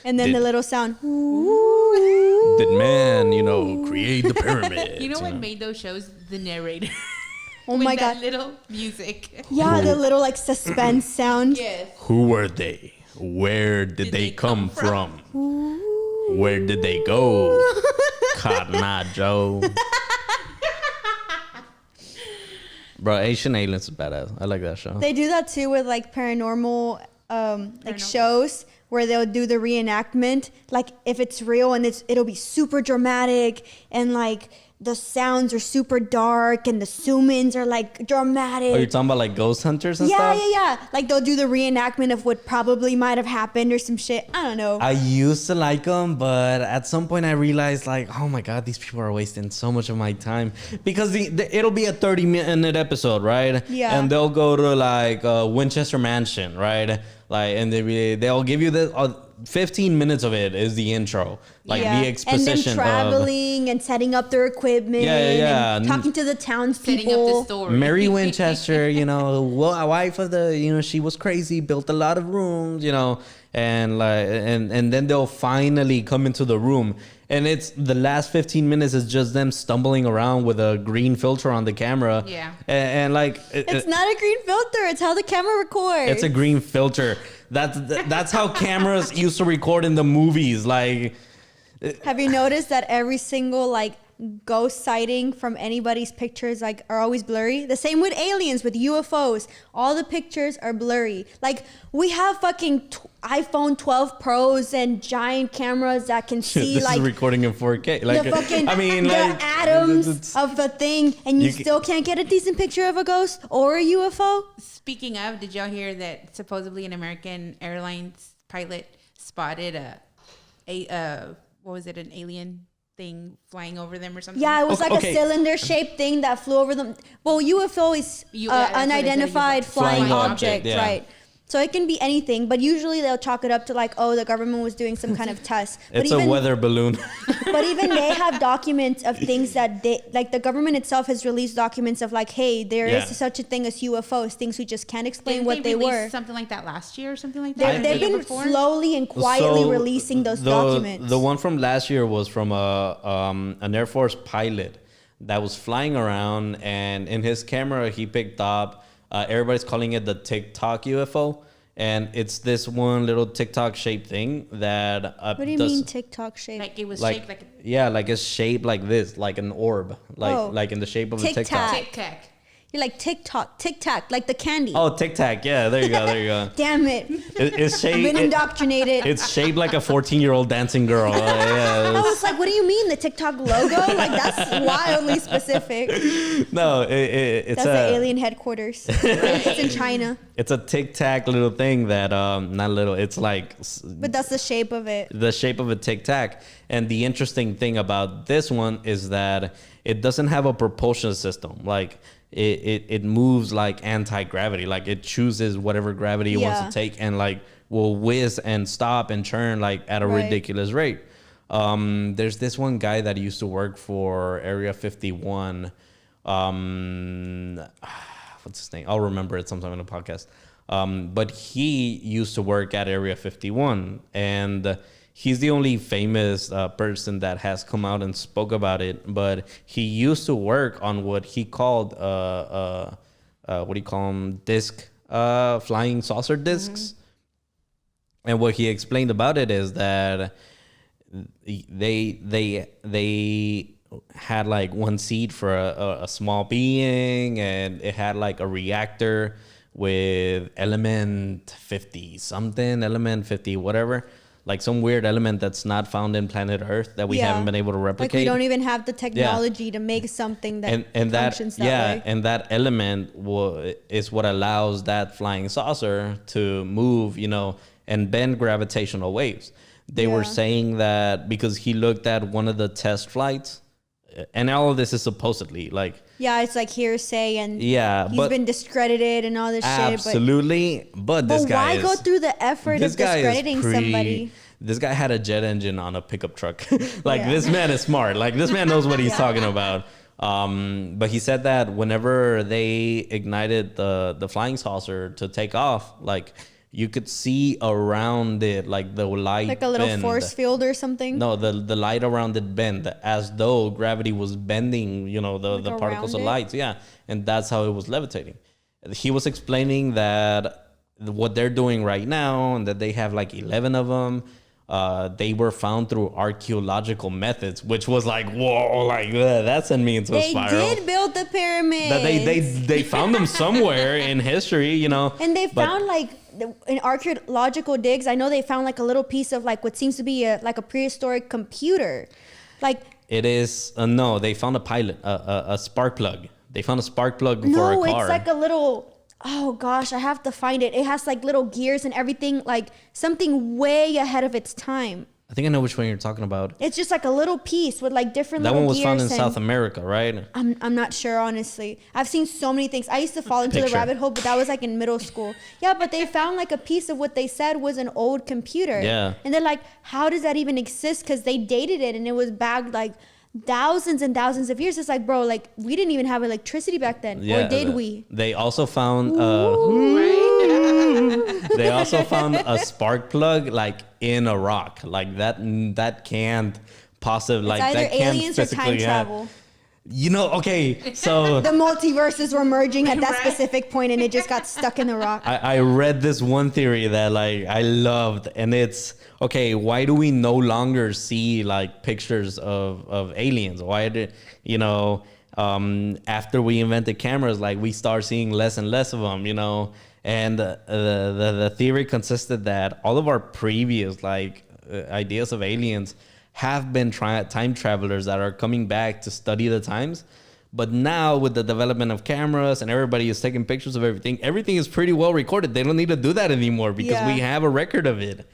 And then Did- the little sound. did man create the pyramid? You know what made those shows? The narrator. Oh With my that god. little music. Yeah, the little like suspense sound. Yes. Who were they? Where did they come from? Where did they go? Cotton Eye Joe. Bro, Asian Aliens is badass. I like that show. They do that too with like paranormal like Paranormal. shows where they'll do the reenactment. Like if it's real and it'll be super dramatic and like the sounds are super dark and the zoom-ins are like dramatic. Oh, you're talking about like ghost hunters and yeah, stuff? yeah. Like they'll do the reenactment of what probably might have happened or some shit. I don't know. I used to like them, but at some point I realized like, oh my God, these people are wasting so much of my time because it'll be a 30-minute episode, right? Yeah. And they'll go to like Winchester Mansion, right? Like, and they'll give you the 15 minutes of it is the intro, like Yeah. the exposition and then traveling and setting up their equipment. Yeah. And talking to the townspeople. Setting up the story. Mary Winchester, well, a wife of the, she was crazy, built a lot of rooms, and like, and then they'll finally come into the room, and it's the last 15 minutes is just them stumbling around with a green filter on the camera. Yeah. And like, It's not a green filter. It's how the camera records. it's a green filter. That's how cameras used to record in the movies. Like, Have you noticed that every single like ghost sighting from anybody's pictures like are always blurry? The same with aliens, with UFOs. All the pictures are blurry. Like we have fucking iPhone 12 Pros and giant cameras that can see this like is recording in 4K. Like the fucking I mean, the like atoms of the thing, and you You still can't get a decent picture of a ghost or a UFO. Speaking of, did y'all hear that supposedly an American Airlines pilot spotted what was it, an alien thing flying over them or something? Yeah, it was like Okay. a cylinder-shaped thing that flew over them. Well, UFO is Yeah, that's what they said, unidentified UFO. flying Flying object, object, yeah. right? So it can be anything, but usually they'll chalk it up to like, oh, the government was doing some kind of test. it's a weather balloon. But even they have documents of things that they, like the government itself has released documents of like, hey, there Yeah. is such a thing as UFOs, things we just can't explain Didn't what they release were. something like that last year or something like that? Or the They've year been before? slowly and quietly So, releasing those documents. The one from last year was from an Air Force pilot that was flying around, and in his camera he picked up. Everybody's calling it the TikTok UFO, and it's this one little TikTok shaped thing that. What do you mean TikTok shape? Like it was Like, shaped like a yeah, like it's shaped like this, like an orb, like in the shape of a Tic TikTok. Tac. Tic Tac. You're like TikTok, Tic Tac, like the candy. Oh, Tic Tac. Yeah, there you go. There you go. Damn it. It's shaped. Been indoctrinated. It's shaped like a 14-year-old dancing girl. Yeah, I was like, what do you mean? The TikTok logo? Like, that's wildly specific. no, it's That's the alien headquarters. It's in China. It's a Tic Tac little thing that not little. It's like But that's the shape of it. the shape of a Tic Tac. And the interesting thing about this one is that it doesn't have a propulsion system. Like it moves like anti-gravity. Like it chooses whatever gravity it wants Yeah. to take and like will whiz and stop and turn like at a Right. ridiculous rate. There's this one guy that used to work for Area 51. What's his name? I'll remember it sometime in the podcast. But he used to work at Area 51, and he's the only famous person that has come out and spoke about it. But he used to work on what he called what do you call them? Flying saucer discs. And what he explained about it is that they had like one seat for a small being, and it had like a reactor with element 50 something, element 50 whatever, like some weird element that's not found in planet Earth that we Yeah. haven't been able to replicate. Like, we don't even have the technology to make something that and that functions that way. and that element is what allows that flying saucer to move, and bend gravitational waves. They were Yeah. saying that because he looked at one of the test flights, and all of this is supposedly like Yeah, it's like hearsay, and Yeah, he's but- been discredited and all this shit. absolutely, but But this guy why is, go through the effort of this guy is discrediting somebody? This guy had a jet engine on a pickup truck. Like Yeah. this man is smart. Like this man knows what he's talking about. But he said that whenever they ignited the flying saucer to take off, like you could see around it like the light, Like a little bend. force field or something? No, the light around it bend as though gravity was bending, the particles of around it? light. Yeah, and that's how it was levitating. He was explaining that what they're doing right now, and that they have like 11 of them. They were found through archaeological methods, which was like, whoa, like that sent me into a They spiral. did build the pyramids. That they found them somewhere in history, And they but- found like in archaeological digs, I know they found like a little piece of like what seems to be like a prehistoric computer. Like, It is no. They found a pilot, a spark plug. They found a spark plug for no, a car. it's like a little, oh gosh, I have to find it. It has like little gears and everything, like something way ahead of its time. I think I know which one you're talking about. It's just like a little piece with like different That little one was gears. found in and South America, right? I'm not sure, honestly. I've seen so many things. I used to fall into the Picture. rabbit hole, but that was like in middle school. Yeah, but they found like a piece of what they said was an old computer. Yeah. And they're like, how does that even exist? Because they dated it and it was back like thousands and thousands of years. It's like, bro, like we didn't even have electricity back then. Or did we? They also found they also found a spark plug like in a rock, like that can't possibly It's like either that can't aliens or time physically travel. You know, okay, so The multiverses were merging at that Right. specific point, and it just got stuck in the rock. I read this one theory that like I loved, and it's okay. Why do we no longer see like pictures of aliens? Why did after we invented cameras, like we start seeing less and less of them, And the theory consisted that all of our previous ideas of aliens have been time travelers that are coming back to study the times. But now with the development of cameras and everybody is taking pictures of everything is pretty well recorded. They don't need to do that anymore because we have a record of it.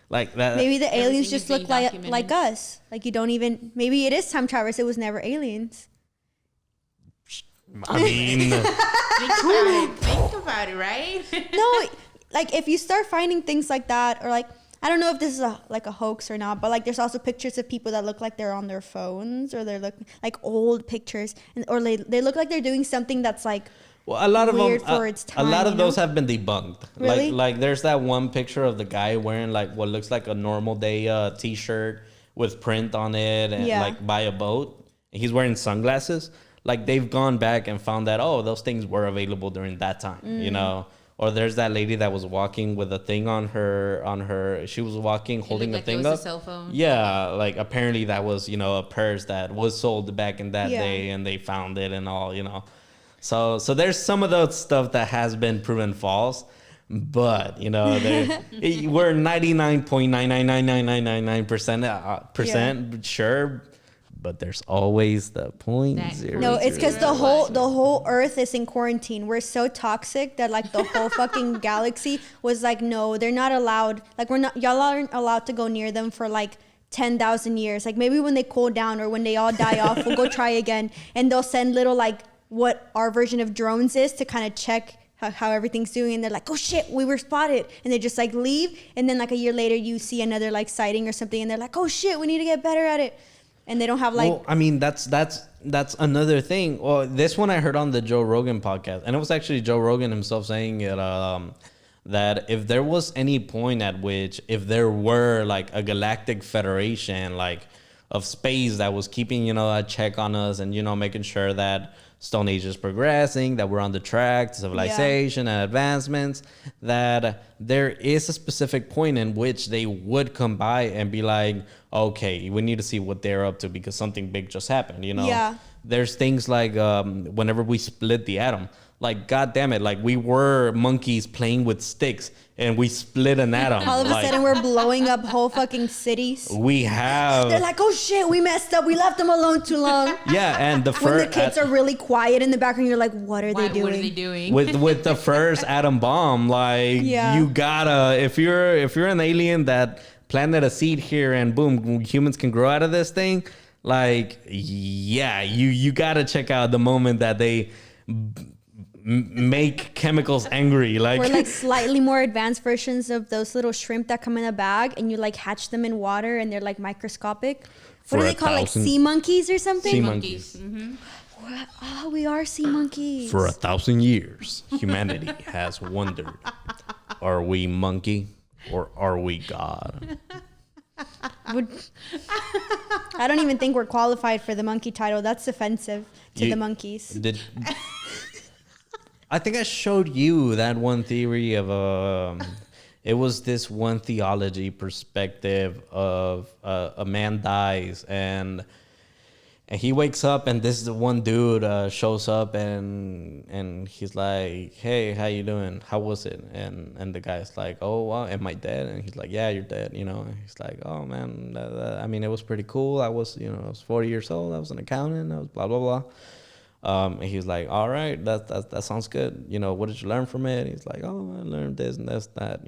Like that. Maybe the aliens Everything just is look being like documented. us. Like you don't even. Maybe it is time travelers. It was never aliens. I mean, Think about it, right? No, like if you start finding things like that, or like I don't know if this is a hoax or not, but like there's also pictures of people that look like they're on their phones, or they're like old pictures, or they look like they're doing something that's like well, a lot of weird them, for its a lot time, of you those know? have been debunked. Really? Like there's that one picture of the guy wearing like what looks like a normal day t-shirt with print on it and Yeah. like by a boat. He's wearing sunglasses. Like they've gone back and found that those things were available during that time, Or there's that lady that was walking with a thing on her. She was walking holding looked a like it thing was up. a cell phone. Yeah, like apparently that was a purse that was sold back in that Yeah. day, and they found it and all. So there's some of those stuff that has been proven false, but we're 99.9999999% sure, but there's always the .0. no, it's because the whole Earth is in quarantine. We're so toxic that like the whole fucking galaxy was like, no, they're not allowed. Like y'all aren't allowed to go near them for like 10,000 years. Like maybe when they cool down or when they all die off, we'll go try again, and they'll send little like what our version of drones is to kind of check how everything's doing, and they're like, oh shit, we were spotted, and they just like leave, and then like a year later you see another like sighting or something, and they're like, oh shit, we need to get better at it, and they don't have like Well, I mean, that's another thing. Well, this one I heard on the Joe Rogan podcast, and it was actually Joe Rogan himself saying it, that if there was any point at which, if there were like a galactic federation, like of space that was keeping, a check on us and, making sure that Stone Age is progressing, that we're on the track to civilization and advancements, that there is a specific point in which they would come by and be like, okay, we need to see what they're up to because something big just happened, Yeah. There's things like whenever we split the atom, like, God damn it, like we were monkeys playing with sticks and we split an atom. all of a Like, sudden we're blowing up whole fucking cities. we have... They're like, oh shit, we messed up. We left them alone too long. yeah, and the When the first... kids are really quiet in the background, you're like, what are they doing? What are they doing? with the first atom bomb, like Yeah. you gotta, if you're an alien that planted a seed here and boom, humans can grow out of this thing, like, yeah, you gotta check out the moment that they make chemicals angry, like, We're like slightly more advanced versions of those little shrimp that come in a bag, and you like hatch them in water, and they're like microscopic. For What do a they call, like thousand- sea monkeys or something? Sea Monkeys. Oh, we are sea monkeys. for 1,000 years, humanity has wondered, are we monkey or are we God? I don't even think we're qualified for the monkey title. That's offensive to You- the monkeys. I think I showed you that one theory of it was this one theology perspective of a man dies and he wakes up and this is the one dude shows up and he's like, hey, how you doing? How was it? And the guy's like, oh, wow, am I dead? And he's like, yeah, you're dead. And he's like, oh man, I mean, it was pretty cool. I was 40 years old. I was an accountant. I was blah, blah, blah. And he's like, all right, that sounds good. What did you learn from it? He's like, oh, I learned this and this, that.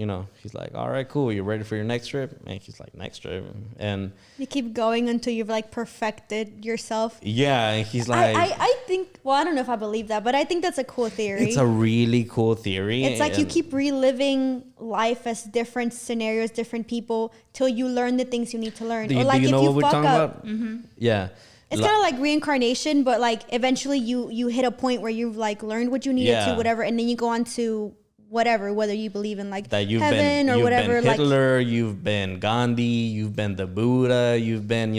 He's like, all right, cool. You ready for your next trip? And he's like, next trip. And You keep going until you've like perfected yourself. yeah, and he's like, I think, well, I don't know if I believe that, but I think that's a cool theory. it's a really cool theory. It's like you and- keep reliving life as different scenarios, different people, till you learn the things you need to learn. Do Or you, like do you if know you what we're fuck talking up, about? Yeah. it's kind of like reincarnation, but like eventually you hit a point where you've like learned what you needed to, Yeah. whatever, and then you go on to whatever, whether you believe in like that you've heaven been, or you've whatever. been Like Hitler, you've been Gandhi, you've been the Buddha, you've been,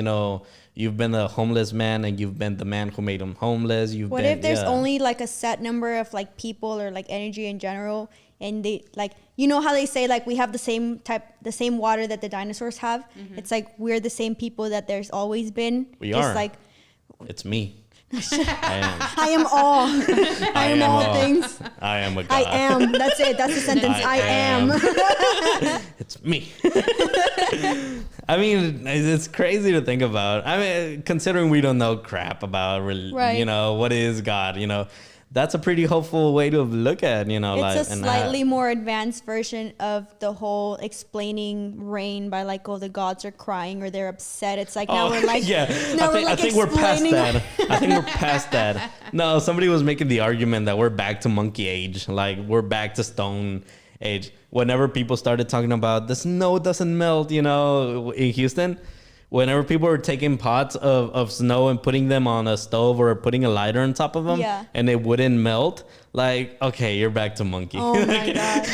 You've been a homeless man, and you've been the man who made him homeless. What if there's only like a set number of like people or like energy in general, and they like, you know how they say like we have the same water that the dinosaurs have? It's like we're the same people that there's always been. We just are. like It's me. I am. I am all. I am all things. I am a god. I am. That's it. That's the sentence. I am. It's me. I mean, it's crazy to think about. I mean, considering we don't know crap about, Right. you know, what is God, you know, that's a pretty hopeful way to look at, you know, It's like a slightly more advanced version of the whole explaining rain by like, oh, the gods are crying or they're upset. It's like now we're like, now I think we're past explaining- that. I think we're past that. No, somebody was making the argument that we're back to monkey age, like we're back to stone age. Whenever people started talking about the snow doesn't melt, you know, in Houston, whenever people were taking pots of snow and putting them on a stove or putting a lighter on top of them, Yeah. and it wouldn't melt, like, okay, you're back to monkey. Oh my God.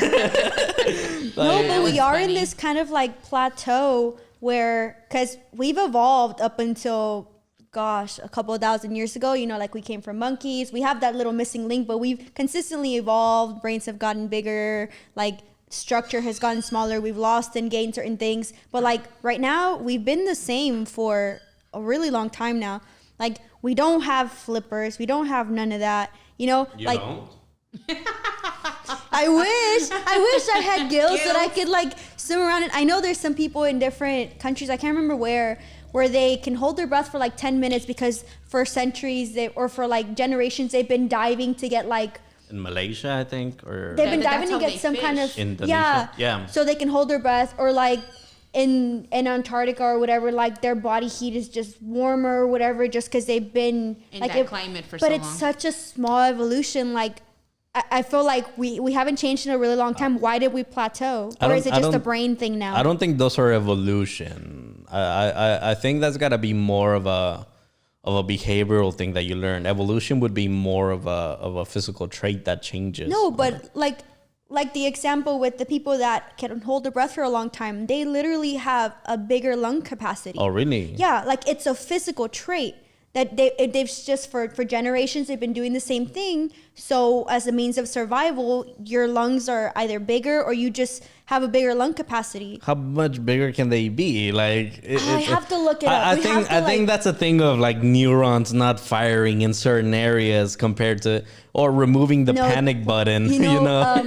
No, but we are in this kind of like plateau where, because we've evolved up until, gosh, a couple of thousand years ago, you know, like we came from monkeys. We have that little missing link, but we've consistently evolved. Brains have gotten bigger, like structure has gotten smaller. We've lost and gained certain things. But like right now, we've been the same for a really long time now. Like we don't have flippers. We don't have none of that. You know, You like don't? I wish I had gills that I could like swim around in. I know there's some people in different countries, I can't remember where they can hold their breath for like 10 minutes because for centuries or for like generations they've been diving to get like In Malaysia, I think, or they've been that's diving to how get they some kind of fish. Indonesia? Yeah. so they can hold their breath, or like in Antarctica or whatever, like their body heat is just warmer or whatever just because they've been In like that climate for but so it's long. such a small evolution. Like I feel like we haven't changed in a really long time. Why did we plateau? Or is it just a brain thing now? I don't think those are evolution. I think that's got to be more of a behavioral thing that you learn. Evolution would be more of a physical trait that changes. No, but like the example with the people that can hold their breath for a long time, they literally have a bigger lung capacity. Oh, really? Yeah, like it's a physical trait that they've just for generations they've been doing the same thing. So as a means of survival, your lungs are either bigger or you just have a bigger lung capacity. How much bigger can they be? Like I have to look it up. I We think have to, I think like- that's a thing of like neurons not firing in certain areas compared to or removing the No, panic button. You know, You know?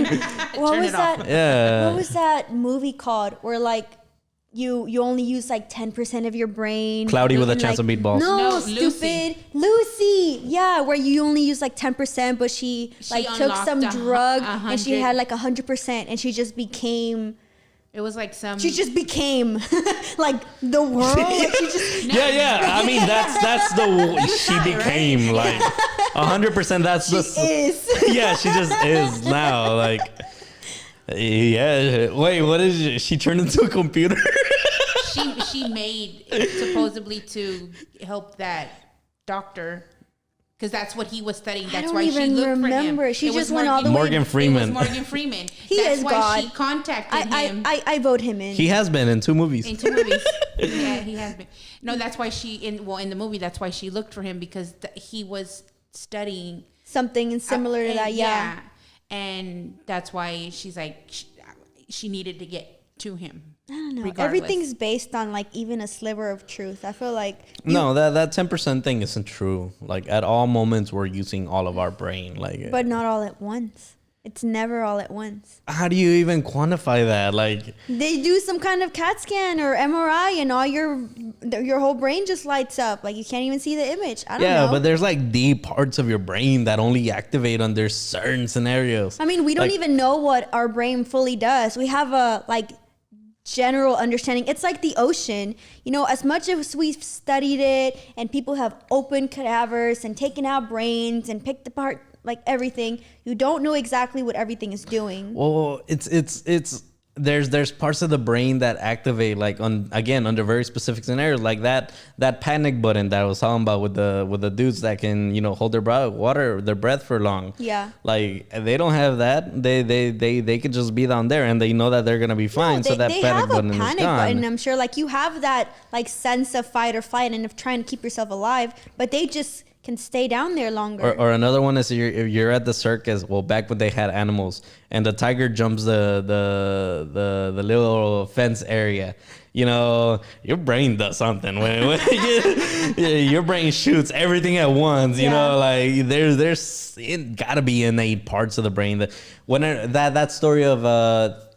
what Turn was it off. that? Yeah. What was that movie called where like you only use like 10% of your brain? Cloudy with a and, Chance like, of Meatballs. No, No, stupid. Lucy. Yeah, where you only use like 10%, but she like took unlocked some a drug hu- and she 100. had like 100% and she just became It was like some. like the world. Like she just Yeah. I mean, that's the she became like 100%. That's the is. yeah. She just is now. Like yeah. Wait, what is she turned into a computer? she made supposedly to help that doctor because that's what he was studying. That's don't why she even looked remember. for him. She It was just went all the way- Morgan Freeman. It was Morgan Freeman. He that's is why God. she contacted him I vote him in. He has been in 2 movies. in 2 movies. Yeah, he has been. No, that's why she in the movie. That's why she looked for him because he was studying Something similar to and- that. Yeah. and that's why she's like she needed to get to him. I don't know. regardless. Everything's based on like even a sliver of truth. I feel like No, that 10% thing isn't true. Like at all moments, we're using all of our brain. Like, but not all at once. It's never all at once. how do you even quantify that? Like, They do some kind of CAT scan or MRI and all your whole brain just lights up. Like you can't even see the image. I don't yeah, know. but there's like deep parts of your brain that only activate under certain scenarios. I mean, we don't Like- even know what our brain fully does. We have a like general understanding. It's like the ocean. You know, as much as we've studied it and people have opened cadavers and taken out brains and picked apart like everything, you don't know exactly what everything is doing. Well, it's there's parts of the brain that activate like under very specific scenarios, like that panic button that I was talking about with the dudes that can, you know, hold their breath for long. Yeah. Like they don't have that. They could just be down there and they know that they're gonna be fine. No, so that they panic have a button is panic gone. button. I'm sure, like you have that like sense of fight or flight and of trying to keep yourself alive, but they just can stay down there longer. Or another one is you're at the circus. Well, back when they had animals, and the tiger jumps the little fence area. You know, your brain does something when your brain shoots everything at once. You know, like there's it gotta be innate parts of the brain that that story of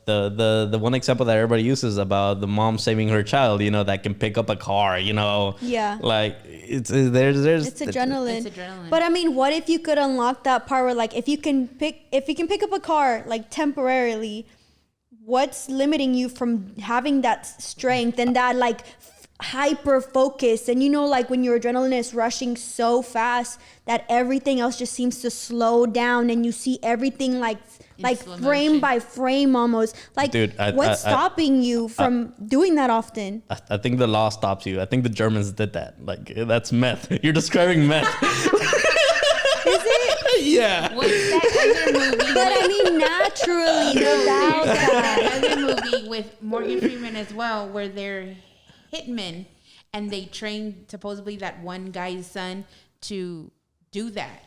the one example that everybody uses about the mom saving her child, you know, that can pick up a car, you know. Yeah. Like it's adrenaline. It's adrenaline. But I mean, what if you could unlock that part where like if you can pick up a car like temporarily, what's limiting you from having that strength and that like hyper focus? And you know, like when your adrenaline is rushing so fast that everything else just seems to slow down and you see everything like frame by frame almost. Like, dude, what's stopping you from doing that often? I think the law stops you. I think the Germans did that. Like that's meth. You're describing meth. Is it? Yeah. What's that other movie? But I mean, naturally, without that. Another movie with Morgan Freeman as well, where they're hitmen and they train supposedly that one guy's son to do that.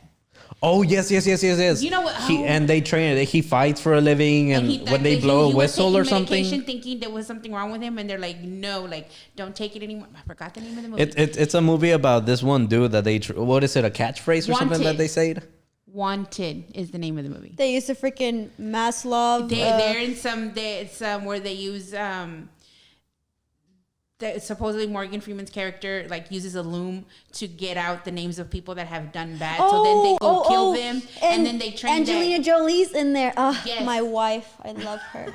Oh yes. You know what? And they train it. He fights for a living, and he thought when they that blow he a was whistle or taking something, medication, thinking there was something wrong with him, and they're like, "No, like, don't take it anymore." I forgot the name of the movie. it's a movie about this one dude that they what is it, a catchphrase or something Wanted. that they say? Wanted is the name of the movie. They used to freaking Maslov. They're in some where they use supposedly Morgan Freeman's character like uses a loom to get out the names of people that have done bad. So then they go kill them, and then they train Angelina Jolie's in there. Oh, Yes. my wife. I love her.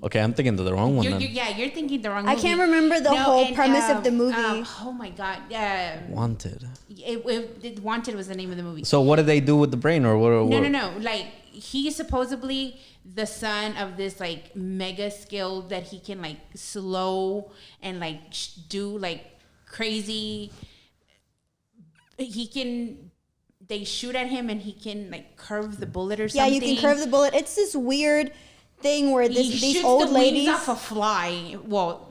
Okay, I'm thinking of the wrong one. then. You're thinking the wrong I movie. can't remember the whole premise of the movie. Oh my god! Wanted. Wanted was the name of the movie. So what did they do with the brain, or what? No. Like he's supposedly the son of this like mega skill that he can like slow and like do like crazy. They shoot at him and he can like curve the bullet or Yeah, something. you can curve the bullet. It's this weird thing where He these shoots old the ladies. wings off a fly. Well,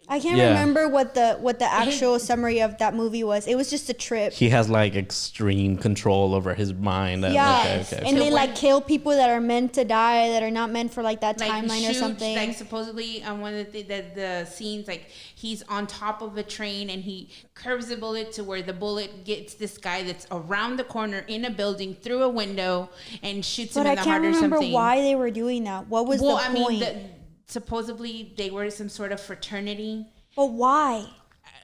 I can't Yeah. remember what the actual summary of that movie was. It was just a trip. He has like extreme control over his mind. Yeah, Okay. and So they when- like kill people that are meant to die, that are not meant for like that like timeline or shoots, something. like supposedly on one of the scenes, like he's on top of a train and he curves the bullet to where the bullet gets this guy that's around the corner in a building through a window and shoots But him I in the heart can't or remember something. why they were doing that. What was Well, the I point? mean, supposedly they were some sort of fraternity. But why?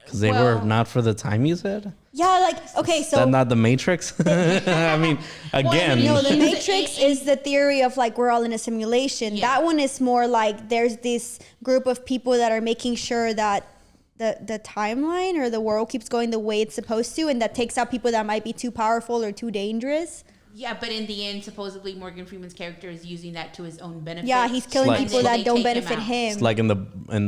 Because they were Well- not for the time, you said? Yeah, like okay, Is that so not the Matrix? I mean, again. no, the It- Matrix is the theory of like we're all in a simulation. Yeah. That one is more like there's this group of people that are making sure that the timeline or the world keeps going the way it's supposed to, and that takes out people that might be too powerful or too dangerous. Yeah, but in the end, supposedly Morgan Freeman's character is using that to his own benefit. Yeah, he's killing Like- people And then that they don't take benefit out. him. It's like in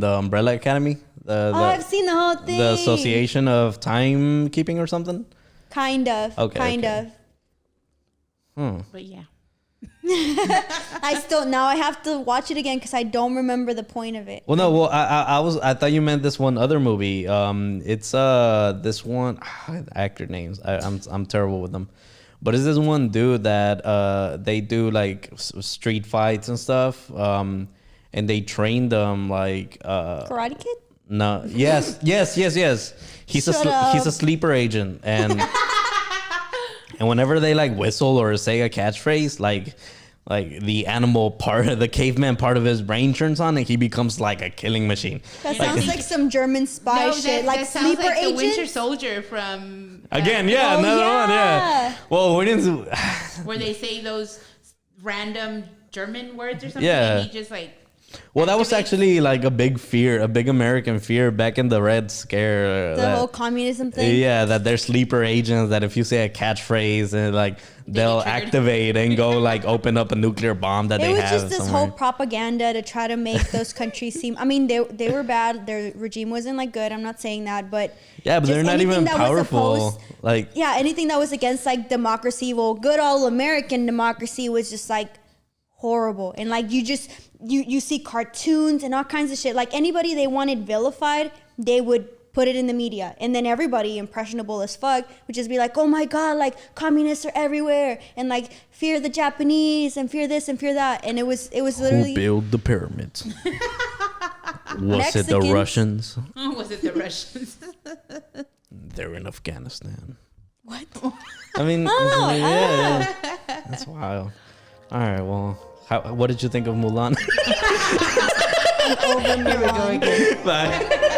the Umbrella Academy, Oh, I've seen the whole thing. the Association of Timekeeping or something. Kind of. Okay, Kind okay. of. But yeah. I have to watch it again because I don't remember the point of it. Well, no. Well, I thought you meant this one other movie. It's this one actor names. I'm terrible with them, but it's this one dude that they do like street fights and stuff. And they train them like Karate Kid? no. Yes. He's Shut up. he's a sleeper agent, and and whenever they like whistle or say a catchphrase, like the animal part, the caveman part of his brain turns on, and he becomes like a killing machine. That Like- sounds like some German spy shit. Like that sounds sleeper like the Winter agents? Soldier from Again, yeah, Oh, another one, yeah. yeah. Well, we didn't. where they say those random German words or something. Yeah. And he just like Well, that was actually like a big fear, a big American fear back in the Red Scare. The whole communism thing. Yeah, that they're sleeper agents that if you say a catchphrase and like they'll activate and go like open up a nuclear bomb that they have. It was just this somewhere. whole propaganda to try to make those countries seem. I mean, they were bad. Their regime wasn't like good. I'm not saying that, but yeah, but they're not even powerful. Anything that was against like democracy, well, good old American democracy was just like horrible. And like you see cartoons and all kinds of shit. Like anybody they wanted vilified, they would put it in the media, and then everybody impressionable as fuck would just be like, oh my god, like communists are everywhere, and like fear the Japanese and fear this and fear that. And it was literally, who built the pyramids? Was it the Russians? Was it the Russians? They're in Afghanistan. what? I mean, yeah, that's wild. All right, well, what did you think of Mulan? Over Here we go again. Bye.